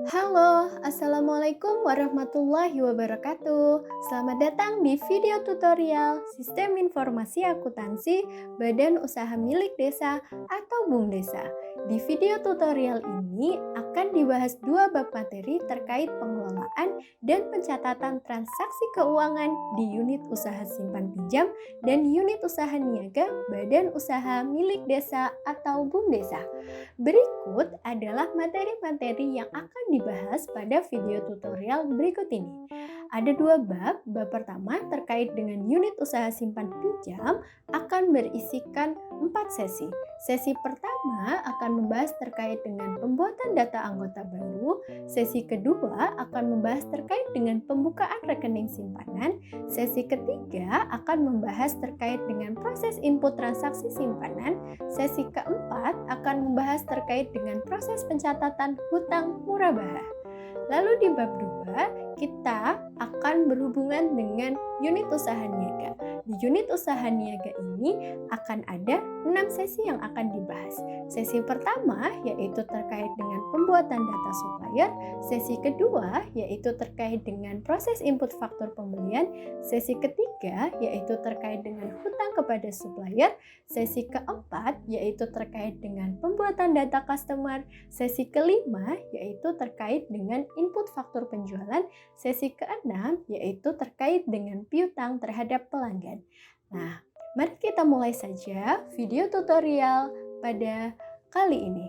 Halo, Assalamualaikum warahmatullahi wabarakatuh. Selamat datang di video tutorial Sistem Informasi Akuntansi Badan Usaha Milik Desa atau BUMDesa. Di video tutorial ini akan dibahas dua bab materi terkait pengelolaan dan pencatatan transaksi keuangan di unit usaha simpan pinjam dan unit usaha niaga Badan Usaha Milik Desa atau BUMDesa. Berikut adalah materi-materi yang akan dibahas pada video tutorial berikut ini. Ada dua bab. Bab pertama terkait dengan unit usaha simpan pinjam akan berisikan 4 sesi. Sesi pertama akan membahas terkait dengan pembuatan data anggota baru. Sesi kedua akan membahas terkait dengan pembukaan rekening simpanan. Sesi ketiga akan membahas terkait dengan proses input transaksi simpanan. Sesi keempat akan membahas terkait dengan proses pencatatan hutang murabahah. Lalu di bab 2 kita akan berhubungan dengan unit usaha niaga. Di unit usaha niaga ini akan ada 6 sesi yang akan dibahas. Sesi pertama yaitu terkait dengan pembuatan data supplier. Sesi kedua yaitu terkait dengan proses input faktur pembelian. Sesi ketiga yaitu terkait dengan hutang kepada supplier. Sesi keempat yaitu terkait dengan pembuatan data customer. Sesi kelima yaitu terkait dengan input faktur penjualan. Sesi keenam yaitu terkait dengan piutang terhadap pelanggan. Nah, mari kita mulai saja video tutorial pada kali ini.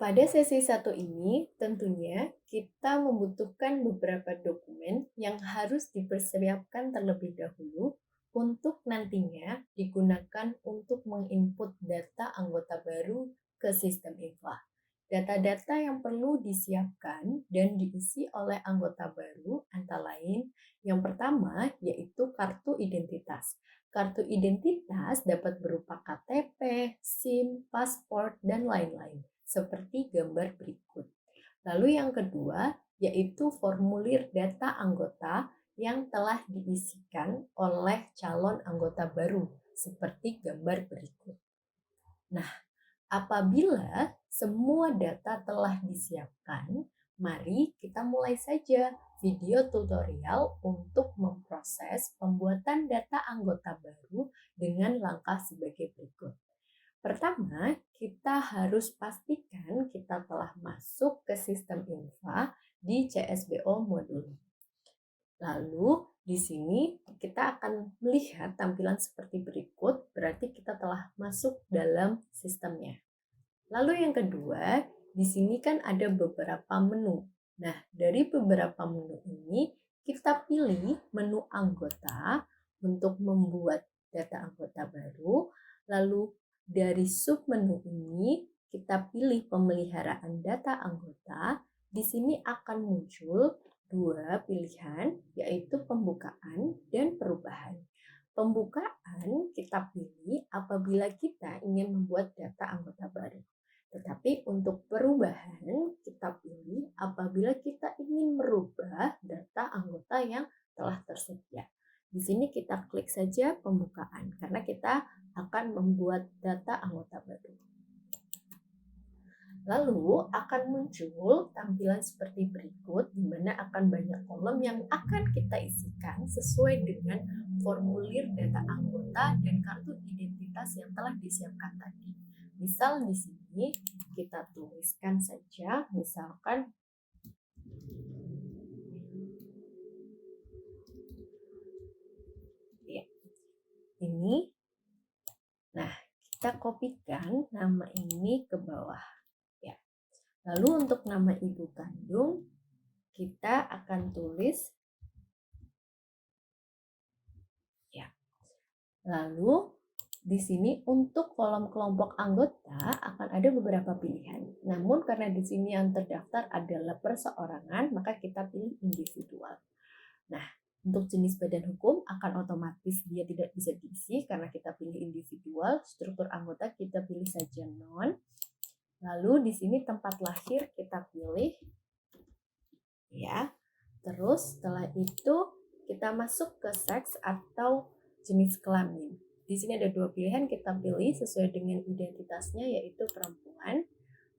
Pada sesi 1 ini, tentunya kita membutuhkan beberapa dokumen yang harus dipersiapkan terlebih dahulu untuk nantinya digunakan untuk menginput data anggota baru ke sistem info. Data-data yang perlu disiapkan dan diisi oleh anggota baru antara lain yang pertama yaitu kartu identitas. Kartu identitas dapat berupa KTP, SIM, paspor, dan lain-lain, seperti gambar berikut. Lalu yang kedua yaitu formulir data anggota yang telah diisikan oleh calon anggota baru, seperti gambar berikut. Nah, apabila semua data telah disiapkan, mari kita mulai saja video tutorial untuk memproses pembuatan data anggota baru dengan langkah sebagai berikut. Pertama, kita harus pastikan kita telah masuk ke sistem info di CSBO modul. Lalu di sini kita akan melihat tampilan seperti berikut, berarti kita telah masuk dalam sistemnya. Lalu yang kedua, di sini kan ada beberapa menu. Nah, dari beberapa menu ini, kita pilih menu anggota untuk membuat data anggota baru. Lalu dari sub menu ini, kita pilih pemeliharaan data anggota. Di sini akan muncul dua pilihan, yaitu pembukaan dan perubahan. Pembukaan kita pilih apabila kita ingin membuat data anggota baru. Tetapi untuk perubahan kita pilih apabila kita ingin merubah data anggota yang telah tersedia. Di sini kita klik saja pembukaan karena kita akan membuat data anggota baru. Lalu akan muncul tampilan seperti berikut, di mana akan banyak kolom yang akan kita isikan sesuai dengan formulir data anggota dan kartu identitas yang telah disiapkan tadi. Misal di sini kita tuliskan saja, misalkan ya, ini. Nah, kita kopikan nama ini ke bawah. Lalu untuk nama ibu kandung, kita akan tulis ya. Lalu di sini untuk kolom kelompok anggota akan ada beberapa pilihan. Namun karena di sini yang terdaftar adalah perseorangan, maka kita pilih individual. Nah, untuk jenis badan hukum akan otomatis dia tidak bisa diisi karena kita pilih individual. Struktur anggota kita pilih saja non. Lalu di sini tempat lahir kita pilih ya. Terus setelah itu kita masuk ke seks atau jenis kelamin. di sini ada 2 pilihan, kita pilih sesuai dengan identitasnya yaitu perempuan.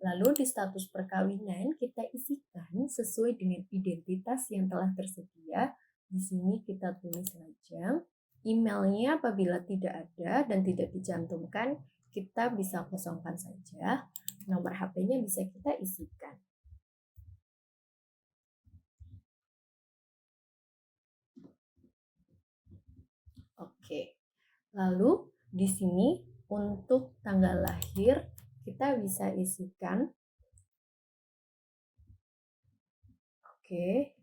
Lalu di status perkawinan kita isikan sesuai dengan identitas yang telah tersedia. Di sini kita tulis lajang. Emailnya apabila tidak ada dan tidak dicantumkan, kita bisa kosongkan saja. Nomor HP-nya bisa kita isikan. Oke. Lalu di sini untuk tanggal lahir kita bisa isikan. Oke.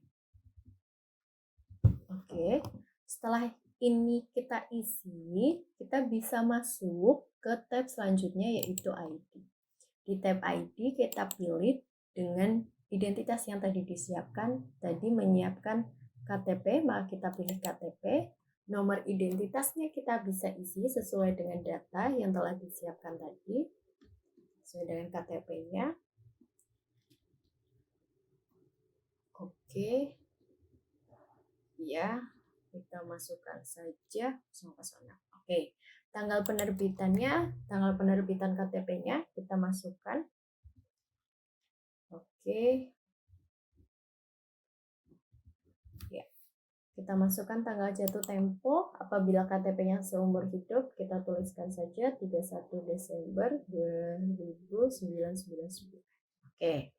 Setelah ini kita isi, kita bisa masuk ke tab selanjutnya yaitu ID. Di tab ID kita pilih dengan identitas yang tadi disiapkan. Tadi menyiapkan KTP, maka kita pilih KTP. Nomor identitasnya kita bisa isi sesuai dengan data yang telah disiapkan tadi, sesuai dengan KTP-nya. Oke. Ya, kita masukkan saja 006. Oke, tanggal penerbitan KTP-nya kita masukkan. Oke. Ya. Kita masukkan tanggal jatuh tempo. Apabila KTP-nya seumur hidup, kita tuliskan saja 31 Desember 1999. Oke.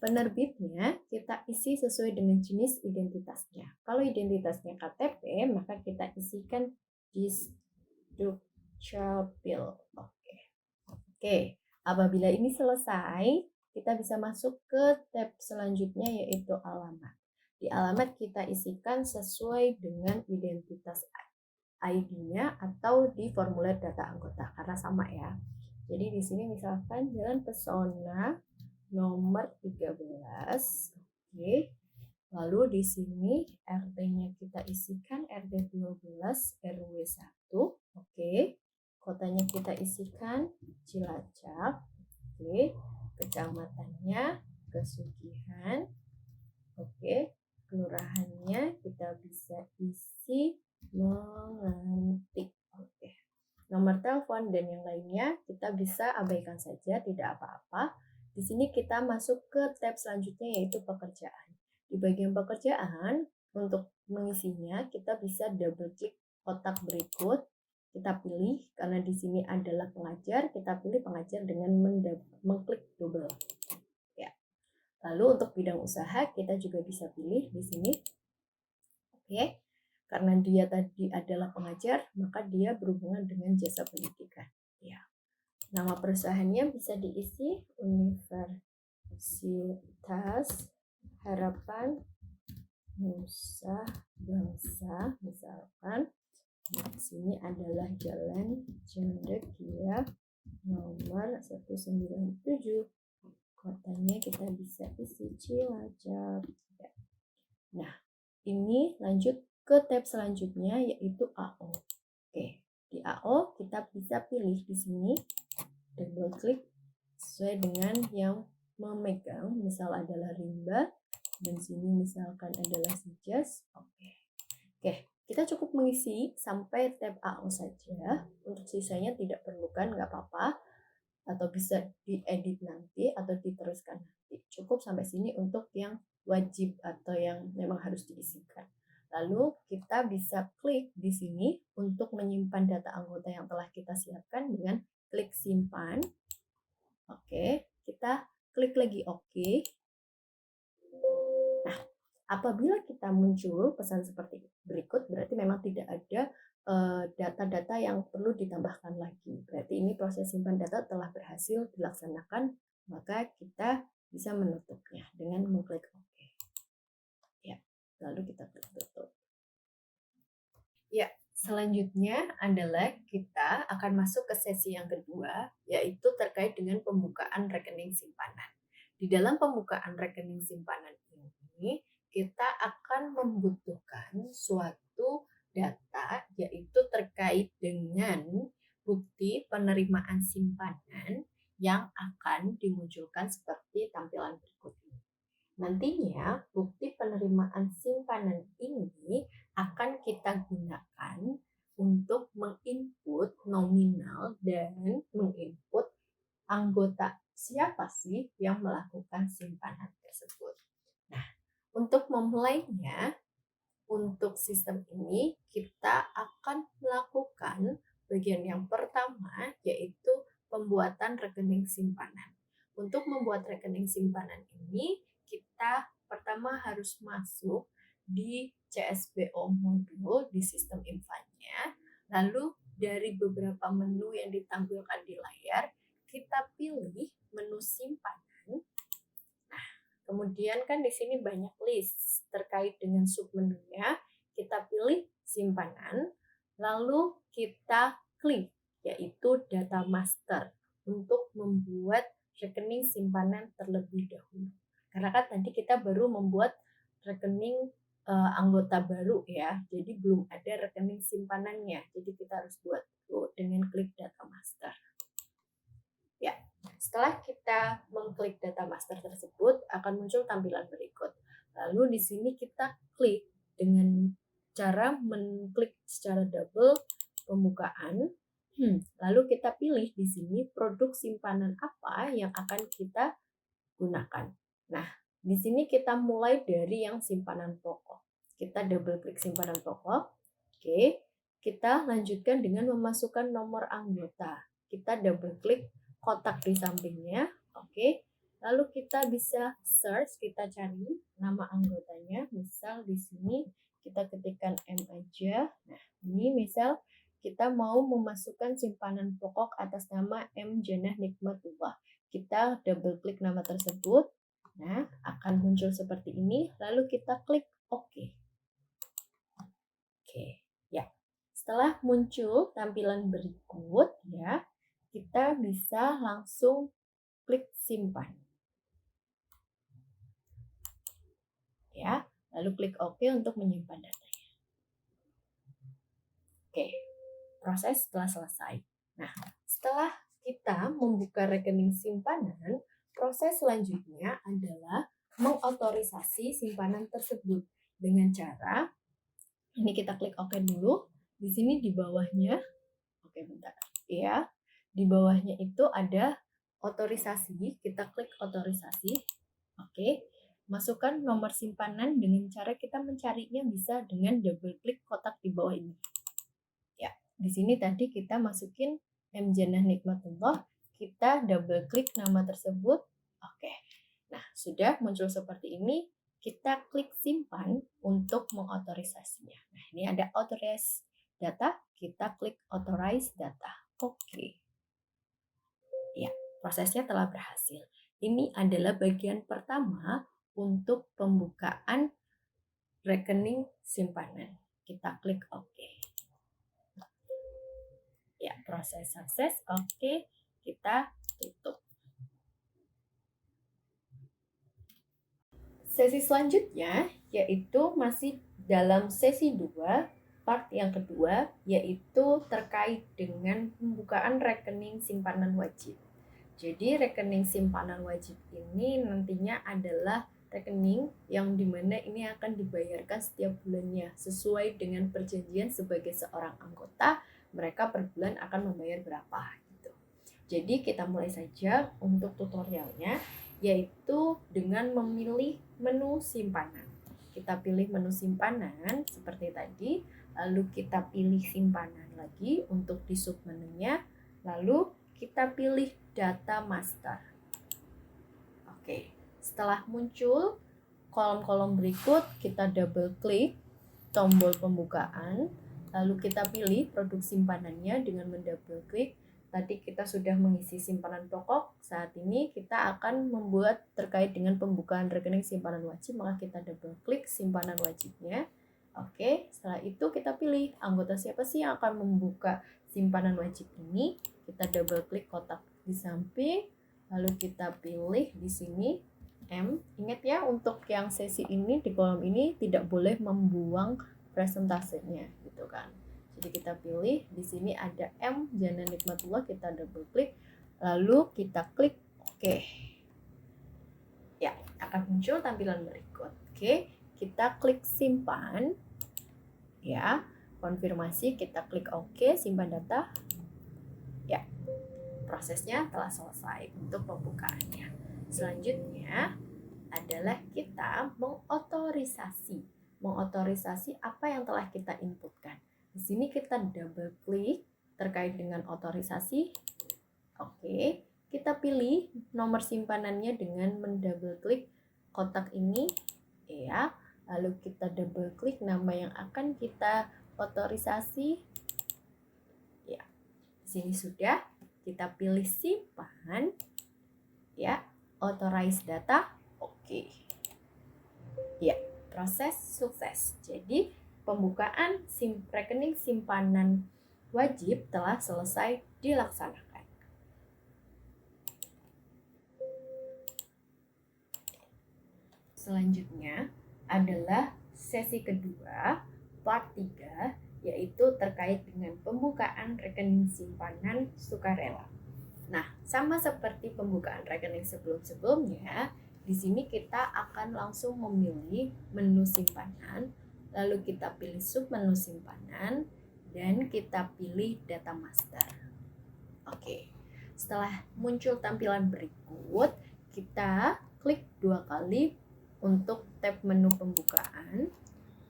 Penerbitnya kita isi sesuai dengan jenis identitasnya. Kalau identitasnya KTP, maka kita isikan Dukcapil. Oke. Apabila ini selesai, kita bisa masuk ke tab selanjutnya yaitu alamat. Di alamat kita isikan sesuai dengan identitas ID-nya atau di formulir data anggota karena sama ya. Jadi di sini misalkan Jalan Pesona nomor 13. Oke. Lalu di sini RT-nya kita isikan RT 12 RW 1. Oke. Kotanya kita isikan Cilacap. Oke. Kecamatannya Pesugihan. Oke. Kelurahannya kita bisa isi Mengantik. Oke. Nomor telepon dan yang lainnya kita bisa abaikan saja, tidak apa-apa. Di sini kita masuk ke tab selanjutnya yaitu pekerjaan. Di bagian pekerjaan, untuk mengisinya kita bisa double klik kotak berikut. Kita pilih, karena di sini adalah pengajar, kita pilih pengajar dengan mengklik double. Ya. Lalu untuk bidang usaha kita juga bisa pilih di sini. Oke. Karena dia tadi adalah pengajar, maka dia berhubungan dengan jasa pendidikan. Ya. Nama perusahaannya bisa diisi Universitas Harapan Nusa Bangsa, misalkan. Di sini adalah Jalan Cendekia nomor 197. Kotanya kita bisa isi Cilacap. Nah, ini lanjut ke tab selanjutnya yaitu AO. Oke. Di AO kita bisa pilih di sini double klik sesuai dengan yang memegang, misal adalah rimba dan sini misalkan adalah sijas. Oke, kita cukup mengisi sampai tab AO saja. Untuk sisanya tidak perlukan, nggak apa-apa, atau bisa diedit nanti atau diteruskan nanti. Cukup sampai sini untuk yang wajib atau yang memang harus diisikan. Lalu kita bisa klik di sini untuk menyimpan data anggota yang telah kita siapkan dengan klik simpan. Oke, kita klik lagi oke. Nah, apabila kita muncul pesan seperti berikut, berarti memang tidak ada data-data yang perlu ditambahkan lagi. Berarti ini proses simpan data telah berhasil dilaksanakan, maka kita bisa menutupnya dengan mengklik OK. Ya, lalu kita klik tutup. Ya, selanjutnya adalah kita akan masuk ke sesi yang kedua, yaitu terkait dengan pembukaan rekening simpanan. Di dalam pembukaan rekening simpanan ini, kita akan membutuhkan suatu data, yaitu terkait dengan bukti penerimaan simpanan yang akan dimunculkan seperti tampilan berikut ini. Nantinya, bukti penerimaan simpanan ini akan kita gunakan untuk menginput nominal dan menginput anggota siapa sih yang melakukan simpanan tersebut. Nah, untuk memulainya, untuk sistem ini kita akan melakukan bagian yang pertama, yaitu pembuatan rekening simpanan. Untuk membuat rekening simpanan ini, kita pertama harus masuk di CSBO modul di sistem Infanya. Lalu dari beberapa menu yang ditampilkan di layar, kita pilih menu simpanan. Nah, kemudian kan di sini banyak list terkait dengan submenunya. Kita pilih simpanan, lalu kita klik yaitu data master untuk membuat rekening simpanan terlebih dahulu. Karena kan tadi kita baru membuat rekening anggota baru ya, jadi belum ada rekening simpanannya. Jadi kita harus buat dulu dengan klik data master. Ya, setelah kita mengklik data master tersebut, akan muncul tampilan berikut. Lalu di sini kita klik dengan cara mengklik secara double pembukaan. Lalu kita pilih di sini produk simpanan apa yang akan kita gunakan. Nah, di sini kita mulai dari yang simpanan pokok. Kita double klik simpanan pokok. Oke, kita lanjutkan dengan memasukkan nomor anggota. Kita double klik kotak di sampingnya. Oke, lalu kita bisa search, kita cari nama anggotanya. Misal di sini kita ketikkan M aja. Nah, ini misal kita mau memasukkan simpanan pokok atas nama M Janah Nikmatullah. Kita double klik nama tersebut. Nah, akan muncul seperti ini. Lalu kita klik OK. Oke, ya. Setelah muncul tampilan berikut, ya, kita bisa langsung klik simpan. Ya, lalu klik OK untuk menyimpan datanya. Oke, proses telah selesai. Nah, setelah kita membuka rekening simpanan, proses selanjutnya adalah mengotorisasi simpanan tersebut dengan cara ini kita klik OK dulu. Di sini di bawahnya, oke bentar, ya, di bawahnya itu ada otorisasi. Kita klik otorisasi. Oke, masukkan nomor simpanan dengan cara kita mencarinya bisa dengan double klik kotak di bawah ini. Ya, di sini tadi kita masukin M Janah Nikmatullah, kita double klik nama tersebut. Oke, nah sudah muncul seperti ini. Kita klik simpan untuk mengotorisasinya. Nah, ini ada authorize data, kita klik authorize data. Oke. Ya, prosesnya telah berhasil. Ini adalah bagian pertama untuk pembukaan rekening simpanan. Kita klik OK. Ya, proses sukses. Oke, kita tutup. Sesi selanjutnya yaitu masih dalam sesi 2, part yang kedua, yaitu terkait dengan pembukaan rekening simpanan wajib. Jadi rekening simpanan wajib ini nantinya adalah rekening yang dimana ini akan dibayarkan setiap bulannya sesuai dengan perjanjian sebagai seorang anggota, mereka per bulan akan membayar berapa gitu. Jadi kita mulai saja untuk tutorialnya, yaitu dengan memilih menu simpanan. Kita pilih menu simpanan seperti tadi, lalu kita pilih simpanan lagi untuk di submenunya, lalu kita pilih data master. Oke, setelah muncul kolom-kolom berikut, kita double klik tombol pembukaan, lalu kita pilih produk simpanannya dengan mendouble klik. Tadi kita sudah mengisi simpanan pokok, saat ini kita akan membuat terkait dengan pembukaan rekening simpanan wajib, maka kita double klik simpanan wajibnya. Oke, setelah itu kita pilih anggota siapa sih yang akan membuka simpanan wajib ini. Kita double klik kotak di samping, lalu kita pilih di sini M. Ingat ya, untuk yang sesi ini di kolom ini tidak boleh membuang presentasenya gitu kan. Jadi kita pilih di sini ada M Janah Nikmatullah, kita double klik, lalu kita klik OK. Ya, akan muncul tampilan berikut. Oke, kita klik simpan. Ya, konfirmasi, kita klik OK, simpan data. Ya, prosesnya telah selesai untuk pembukaannya. Selanjutnya adalah kita mengotorisasi. Mengotorisasi apa yang telah kita inputkan. Di sini kita double klik terkait dengan otorisasi. Oke, kita pilih nomor simpanannya dengan mendouble klik kotak ini, ya. Lalu kita double klik nama yang akan kita otorisasi. Ya, di sini sudah. Kita pilih simpan, ya, authorize data. Oke. Ya, proses sukses. Jadi, pembukaan rekening simpanan wajib telah selesai dilaksanakan. Selanjutnya adalah sesi kedua, part 3, yaitu terkait dengan pembukaan rekening simpanan sukarela. Nah, sama seperti pembukaan rekening sebelum-sebelumnya, di sini kita akan langsung memilih menu simpanan, lalu kita pilih submenu simpanan, dan kita pilih data master. Oke, setelah muncul tampilan berikut, kita klik 2 kali untuk tab menu pembukaan.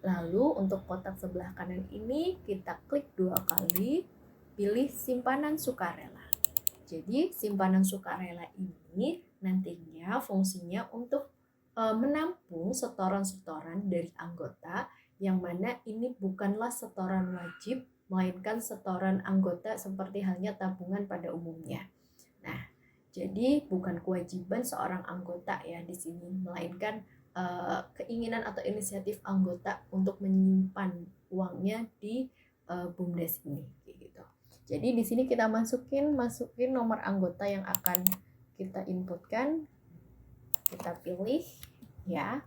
Lalu untuk kotak sebelah kanan ini kita klik 2 kali, pilih simpanan sukarela. Jadi simpanan sukarela ini nantinya fungsinya untuk menampung setoran-setoran dari anggota, yang mana ini bukanlah setoran wajib, melainkan setoran anggota seperti halnya tabungan pada umumnya. Nah, jadi bukan kewajiban seorang anggota ya di sini, melainkan keinginan atau inisiatif anggota untuk menyimpan uangnya di BUMDes ini, gitu. Jadi di sini kita masukin nomor anggota yang akan kita inputkan. Kita pilih, ya.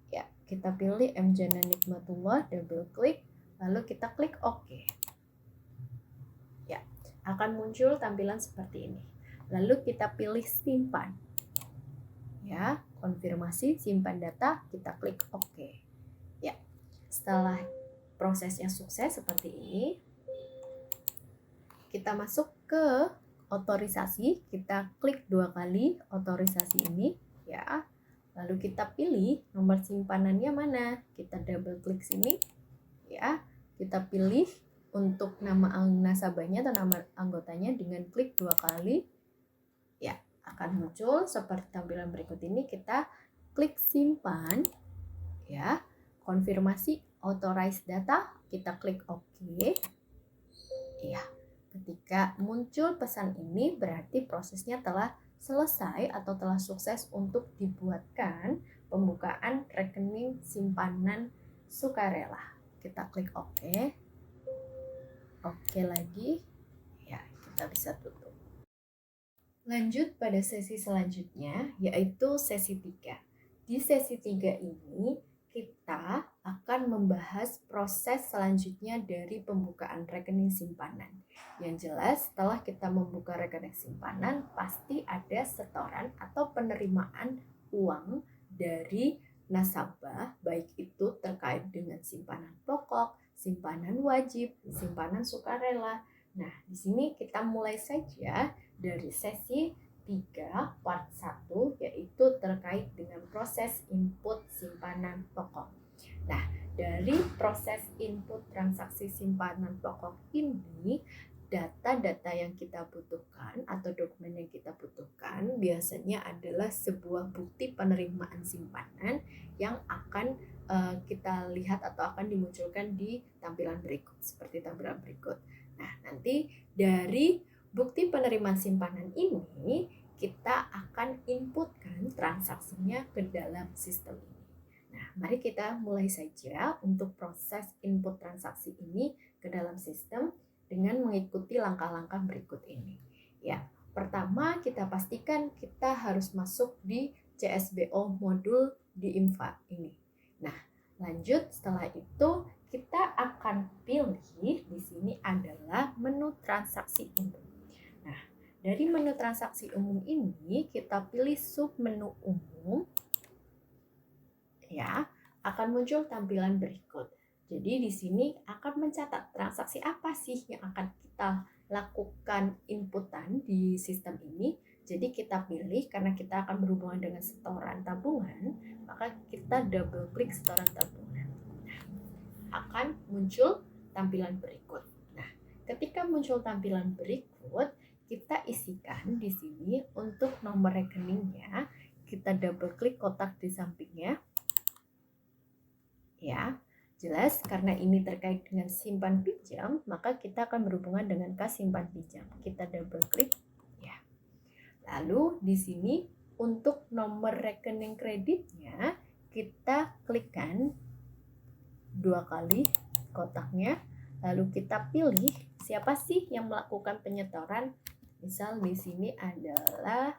Ya, kita pilih M. Jana Nikmatullah, double klik, lalu kita klik OK. Ya, akan muncul tampilan seperti ini. Lalu kita pilih simpan. Ya, konfirmasi simpan data, kita klik OK. Ya, setelah prosesnya sukses seperti ini, kita masuk ke otorisasi, kita klik 2 kali otorisasi ini, ya. Lalu kita pilih nomor simpanannya mana, kita double klik sini, ya. Kita pilih untuk nama nasabahnya atau nama anggotanya dengan klik 2 kali, ya. Akan muncul seperti tampilan berikut ini. Kita klik simpan, ya, konfirmasi authorize data, kita klik OK. Ya, ketika muncul pesan ini berarti prosesnya telah selesai atau telah sukses untuk dibuatkan pembukaan rekening simpanan sukarela. Kita klik OK. OK lagi, ya, kita bisa tutup. Lanjut pada sesi selanjutnya, yaitu sesi 3. Di sesi 3 ini, kita akan membahas proses selanjutnya dari pembukaan rekening simpanan. Yang jelas, setelah kita membuka rekening simpanan, pasti ada setoran atau penerimaan uang dari nasabah, baik itu terkait dengan simpanan pokok, simpanan wajib, simpanan sukarela. Nah, di sini kita mulai saja dari sesi 3 part 1, yaitu terkait dengan proses input simpanan pokok. Nah, dari proses input transaksi simpanan pokok ini, data-data yang kita butuhkan atau dokumen yang kita butuhkan biasanya adalah sebuah bukti penerimaan simpanan yang akan kita lihat atau akan dimunculkan di tampilan berikut, seperti tampilan berikut. Nah, nanti dari bukti penerimaan simpanan ini, kita akan inputkan transaksinya ke dalam sistem ini. Nah, mari kita mulai saja untuk proses input transaksi ini ke dalam sistem dengan mengikuti langkah-langkah berikut ini. Ya, pertama kita pastikan kita harus masuk di CSBO modul di IMFA ini. Nah, lanjut setelah itu kita akan pilih di sini adalah menu transaksi umum. Nah, dari menu transaksi umum ini kita pilih submenu umum, ya, akan muncul tampilan berikut. Jadi di sini akan mencatat transaksi apa sih yang akan kita lakukan inputan di sistem ini. Jadi kita pilih, karena kita akan berhubungan dengan setoran tabungan, maka kita double klik setoran tabungan. Nah, akan muncul tampilan berikut. Nah, ketika muncul tampilan berikut, kita isikan di sini untuk nomor rekeningnya. Kita double klik kotak di sampingnya. Ya, jelas karena ini terkait dengan simpan pinjam, maka kita akan berhubungan dengan kas simpan pinjam. Kita double klik. Lalu di sini untuk nomor rekening kreditnya kita klikkan 2 kali kotaknya, lalu kita pilih siapa sih yang melakukan penyetoran. Misal di sini adalah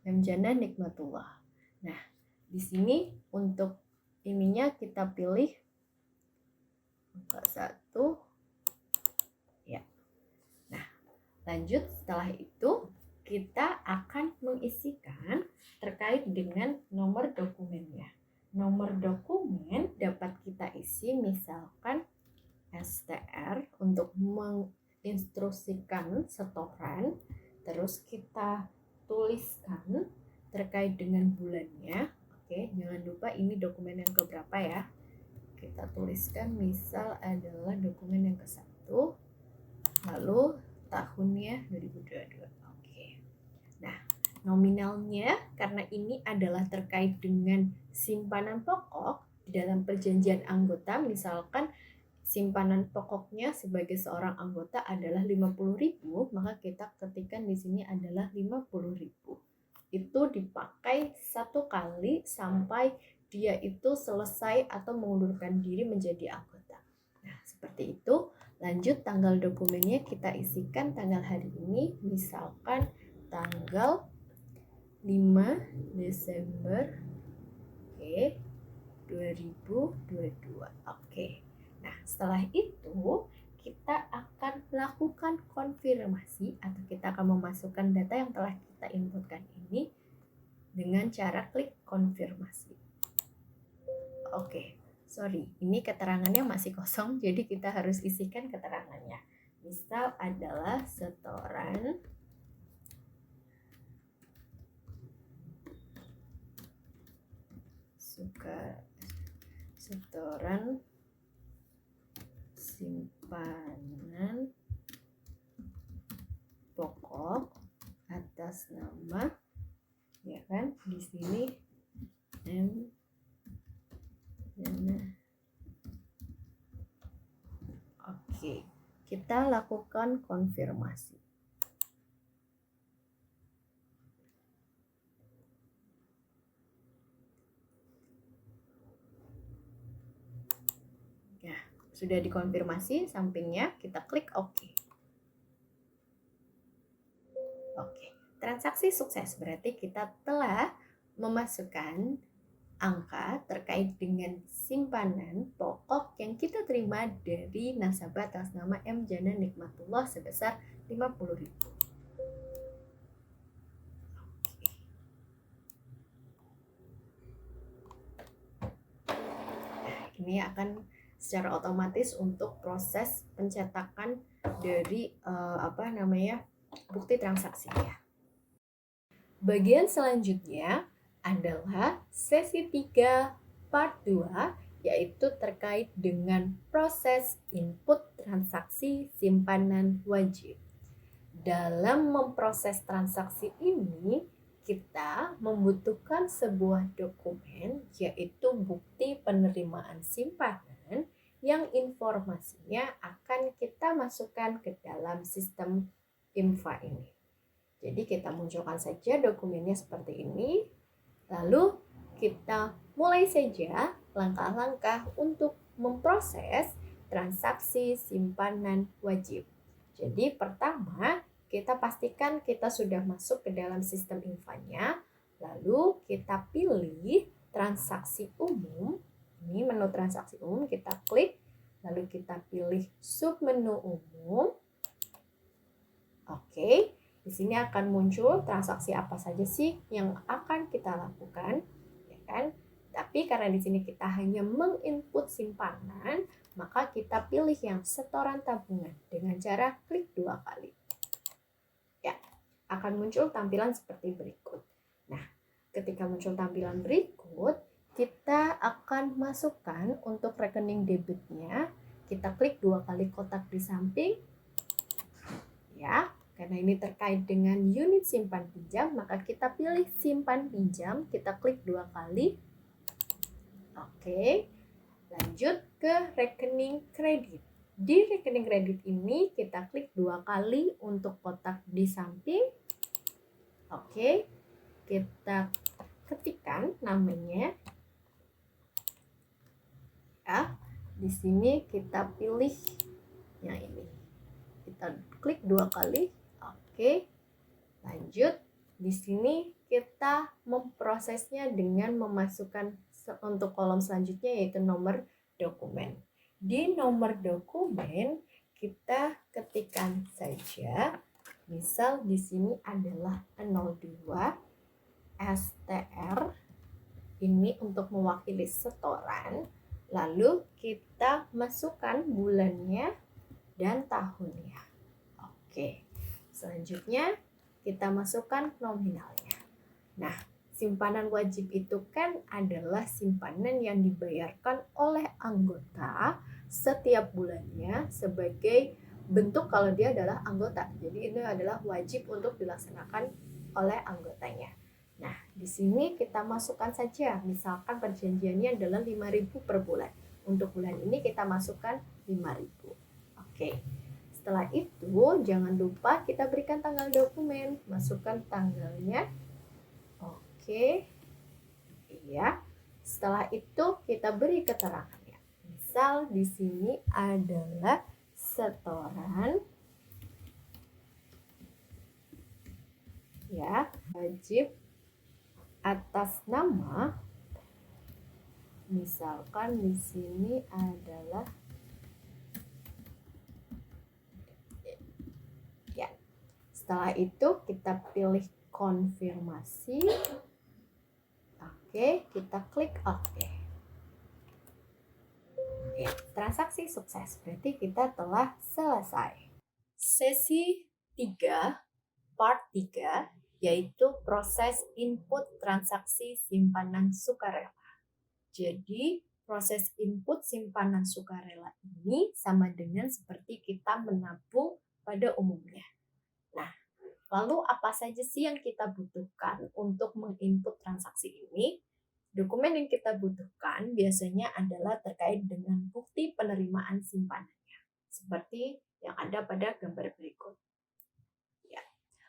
M.Jannah Nikmatullah. Nah, di sini untuk ininya kita pilih 1 ya. Nah, lanjut setelah itu kita akan mengisikan terkait dengan nomor dokumennya. Nomor dokumen dapat kita isi misalkan STR untuk menginstruksikan setoran, terus kita tuliskan terkait dengan bulannya. Oke, jangan lupa ini dokumen yang keberapa ya. Kita tuliskan misal adalah dokumen yang ke-1, lalu tahunnya 2022. Nah, nominalnya karena ini adalah terkait dengan simpanan pokok di dalam perjanjian anggota, misalkan simpanan pokoknya sebagai seorang anggota adalah 50.000, maka kita ketikkan di sini adalah 50.000. Itu dipakai 1 kali sampai dia itu selesai atau mengundurkan diri menjadi anggota. Nah, seperti itu. Lanjut tanggal dokumennya kita isikan tanggal hari ini, misalkan tanggal 5 Desember 2022. Nah, setelah itu kita akan melakukan konfirmasi atau kita akan memasukkan data yang telah kita inputkan ini dengan cara klik konfirmasi. Sorry, ini keterangannya masih kosong, jadi kita harus isikan keterangannya. Misal adalah setoran simpanan pokok atas nama, ya kan, di sini M. Kita lakukan konfirmasi. Ya, sudah dikonfirmasi sampingnya, kita klik OK. Transaksi sukses berarti kita telah memasukkan angka terkait dengan simpanan pokok yang kita terima dari nasabah atas nama M.Jannah Nikmatullah sebesar 50.000. Ini akan secara otomatis untuk proses pencetakan dari bukti transaksinya. Bagian selanjutnya adalah sesi 3 part 2, yaitu terkait dengan proses input transaksi simpanan wajib. Dalam memproses transaksi ini, kita membutuhkan sebuah dokumen, yaitu bukti penerimaan simpanan yang informasinya akan kita masukkan ke dalam sistem IMFA ini. Jadi kita munculkan saja dokumennya seperti ini. Lalu kita mulai saja langkah-langkah untuk memproses transaksi simpanan wajib. Jadi pertama, kita pastikan kita sudah masuk ke dalam sistem IMFA-nya. Lalu kita pilih transaksi umum. Ini menu transaksi umum, kita klik. Lalu kita pilih submenu umum. Di sini akan muncul transaksi apa saja sih yang akan kita lakukan, ya kan? Tapi karena di sini kita hanya menginput simpanan, maka kita pilih yang setoran tabungan dengan cara klik 2 kali. Ya, akan muncul tampilan seperti berikut. Nah, ketika muncul tampilan berikut, kita akan masukkan untuk rekening debitnya. Kita klik 2 kali kotak di samping. Ya, karena ini terkait dengan unit simpan pinjam, maka kita pilih simpan pinjam, kita klik 2 kali. Oke, lanjut ke rekening kredit. Di rekening kredit ini kita klik 2 kali untuk kotak di samping. Oke, kita ketikkan namanya. Ya, di sini kita pilih yang ini. Kita klik 2 kali. Oke, lanjut. Di sini kita memprosesnya dengan memasukkan untuk kolom selanjutnya yaitu nomor dokumen. Di nomor dokumen kita ketikkan saja, misal di sini adalah 02 STR, ini untuk mewakili setoran, lalu kita masukkan bulannya dan tahunnya. Oke, selanjutnya kita masukkan nominalnya. Nah, simpanan wajib itu kan adalah simpanan yang dibayarkan oleh anggota setiap bulannya sebagai bentuk kalau dia adalah anggota. Jadi itu adalah wajib untuk dilaksanakan oleh anggotanya. Nah, di sini kita masukkan saja, misalkan perjanjiannya adalah 5.000 per bulan. Untuk bulan ini kita masukkan 5.000. Oke. Setelah itu, jangan lupa kita berikan tanggal dokumen, masukkan tanggalnya. Oke. Iya. Setelah itu kita beri keterangannya. Misal di sini adalah setoran ya, wajib atas nama, misalkan di sini adalah ya. Setelah itu kita pilih konfirmasi. Oke, kita klik oke. Ya, transaksi sukses. Berarti kita telah selesai. Sesi 3, part 3, yaitu proses input transaksi simpanan sukarela. Jadi, proses input simpanan sukarela ini sama dengan seperti kita menabung pada umumnya. Nah, lalu apa saja sih yang kita butuhkan untuk menginput transaksi ini? Dokumen yang kita butuhkan biasanya adalah terkait dengan bukti penerimaan simpanannya, seperti yang ada pada gambar berikut. Ya.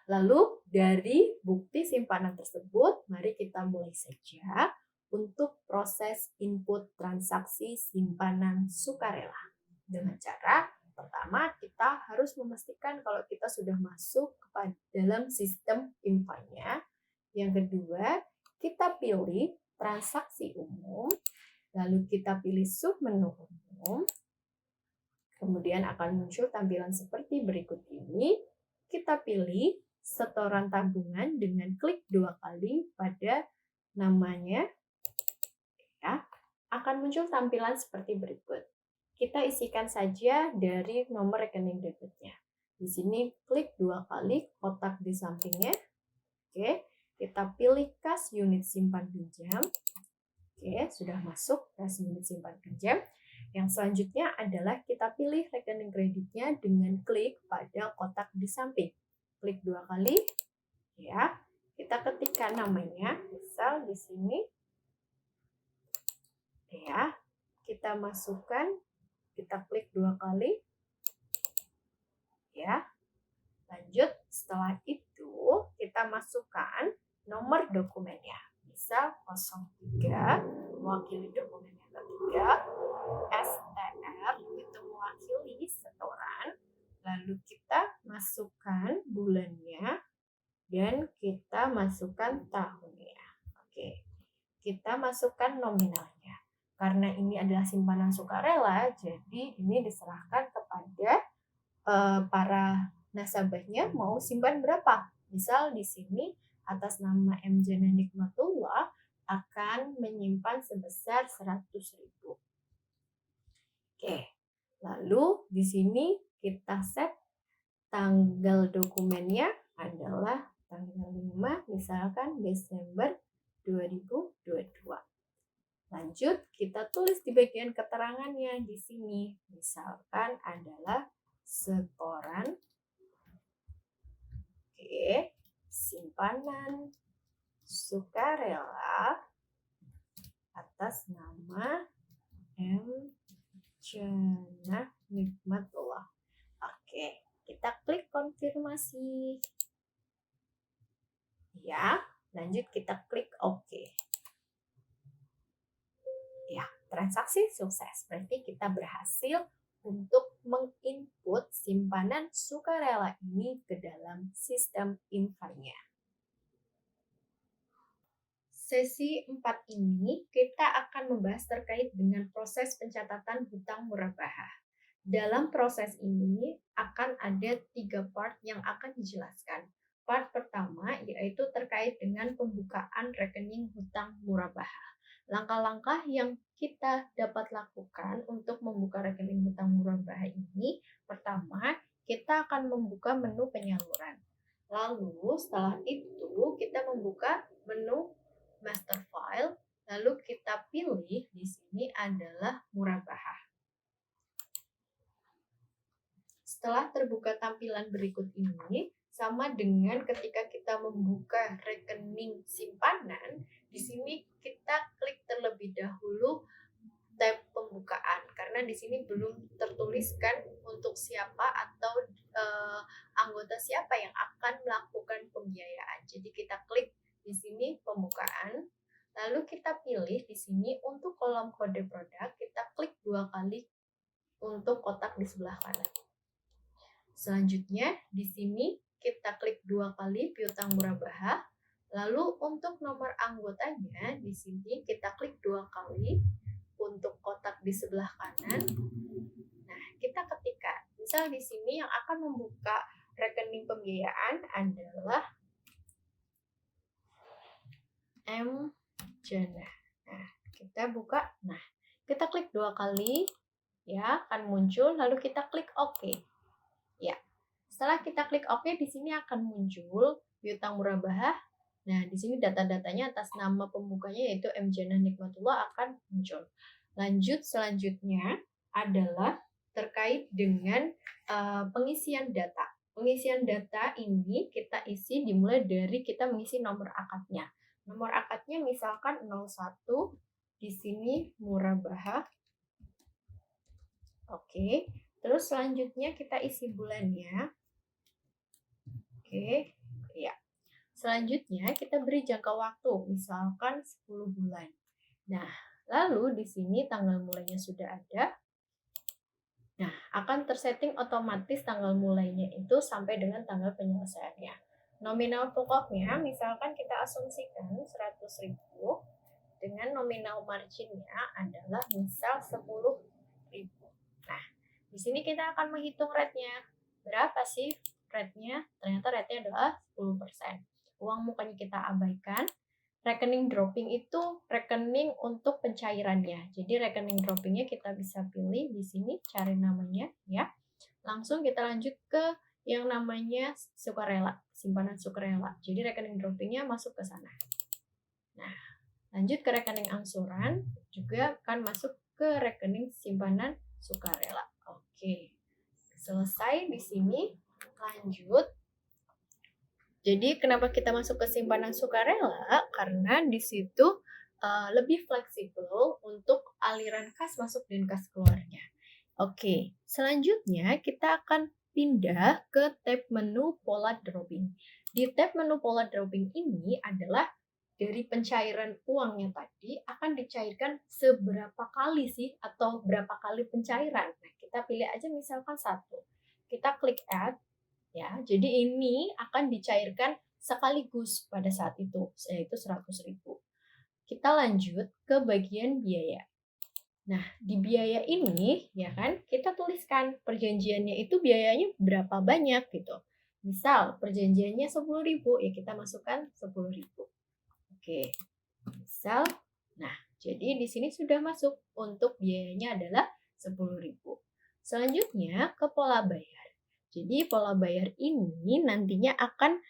Lalu dari bukti simpanan tersebut, mari kita mulai saja untuk proses input transaksi simpanan sukarela. Dengan cara pertama, kita harus memastikan kalau kita sudah masuk ke dalam sistem IMFA-nya. Yang kedua, kita pilih transaksi umum, lalu kita pilih submenu umum, kemudian akan muncul tampilan seperti berikut ini. Kita pilih setoran tabungan dengan klik 2 kali pada namanya, ya, akan muncul tampilan seperti berikut. Kita isikan saja dari nomor rekening debitnya. Di sini klik 2 kali kotak di sampingnya. Oke, kita pilih kas unit simpan pinjam. Oke, sudah masuk kas unit simpan pinjam. Yang selanjutnya adalah kita pilih rekening kreditnya dengan klik pada kotak di samping. Klik 2 kali. Ya, kita ketikkan namanya. Misal di sini. Ya, kita masukkan, kita klik 2 kali. Ya, lanjut. Setelah itu kita masukkan nomor dokumennya. Misal 03 mewakili dokumen yang ketiga, STR itu mewakili setoran. Lalu kita masukkan bulannya dan kita masukkan tahunnya. Oke. Kita masukkan nominalnya. Karena ini adalah simpanan sukarela, jadi ini diserahkan kepada para nasabahnya mau simpan berapa. Misal di sini atas nama M. Jana Nikmatullah akan menyimpan sebesar 100.000. Oke, Lalu di sini kita set tanggal dokumennya adalah tanggal 5, misalkan Desember 2022. Lanjut, kita tulis di bagian keterangannya di sini. Misalkan adalah setoran simpanan sukarela atas nama M. Jannah Nikmatullah. Oke, kita klik konfirmasi. Ya, lanjut kita klik OK. Ya, transaksi sukses. Berarti kita berhasil untuk menginput simpanan sukarela ini ke dalam sistem Infa-nya. Sesi 4 ini kita akan membahas terkait dengan proses pencatatan hutang murabahah. Dalam proses ini akan ada 3 part yang akan dijelaskan. Part pertama yaitu terkait dengan pembukaan rekening hutang murabahah. Langkah-langkah yang kita dapat lakukan untuk membuka rekening hutang murabahah ini, pertama, kita akan membuka menu penyaluran. Lalu setelah itu kita membuka menu master file, lalu kita pilih di sini adalah murabahah. Setelah terbuka tampilan berikut ini, sama dengan ketika kita membuka rekening simpanan, di sini kita klik terlebih dahulu tab pembukaan karena di sini belum tertuliskan untuk siapa atau anggota siapa yang akan melakukan pembiayaan. Jadi kita klik di sini pembukaan, lalu kita pilih di sini untuk kolom kode produk, kita klik 2 kali untuk kotak di sebelah kanan. Selanjutnya di sini kita klik 2 kali piutang murabahah. Lalu untuk nomor anggotanya di sini kita klik 2 kali untuk kotak di sebelah kanan. Nah, kita ketikkan. Misal di sini yang akan membuka rekening pembiayaan adalah M. Jannah. Nah, kita buka. Nah, kita klik 2 kali ya, akan muncul lalu kita klik OK. Ya, setelah kita klik OK, di sini akan muncul piutang murabahah. Nah, di sini data-datanya atas nama pembukanya yaitu M. Jannah Nikmatullah akan muncul. Lanjut selanjutnya adalah terkait dengan pengisian data. Pengisian data ini kita isi dimulai dari kita mengisi nomor akadnya. Nomor akadnya misalkan 01, di sini murabahah. Oke. Terus selanjutnya kita isi bulannya. Oke, ya. Selanjutnya kita beri jangka waktu, misalkan 10 bulan. Nah, lalu di sini tanggal mulainya sudah ada. Nah, akan tersetting otomatis tanggal mulainya itu sampai dengan tanggal penyelesaiannya. Nominal pokoknya, misalkan kita asumsikan 100.000 dengan nominal marginnya adalah misal 10.000. Nah, di sini kita akan menghitung rate-nya. Berapa sih rate-nya? Ternyata rate-nya adalah 10%. Uang mukanya kita abaikan. Rekening dropping itu rekening untuk pencairannya. Jadi rekening droppingnya kita bisa pilih di sini, cari namanya ya. Langsung kita lanjut ke yang namanya sukarela, simpanan sukarela. Jadi rekening droppingnya masuk ke sana. Nah, lanjut ke rekening angsuran, juga akan masuk ke rekening simpanan sukarela. Oke, selesai di sini. Lanjut. Jadi kenapa kita masuk ke simpanan sukarela? Karena di situ lebih fleksibel untuk aliran kas masuk dan kas keluarnya. Oke, selanjutnya kita akan pindah ke tab menu pola dropping. Di tab menu pola dropping ini adalah dari pencairan uangnya tadi akan dicairkan seberapa kali sih atau berapa kali pencairan. Nah, kita pilih aja misalkan 1. Kita klik add. Ya, jadi ini akan dicairkan sekaligus pada saat itu, yaitu 100.000. Kita lanjut ke bagian biaya. Nah, di biaya ini, ya kan, kita tuliskan perjanjiannya itu biayanya berapa banyak gitu. Misal, perjanjiannya 10.000, ya kita masukkan 10.000. Oke, misal, nah, jadi di sini sudah masuk untuk biayanya adalah 10.000. Selanjutnya ke pola bayar. Jadi pola bayar ini nantinya akan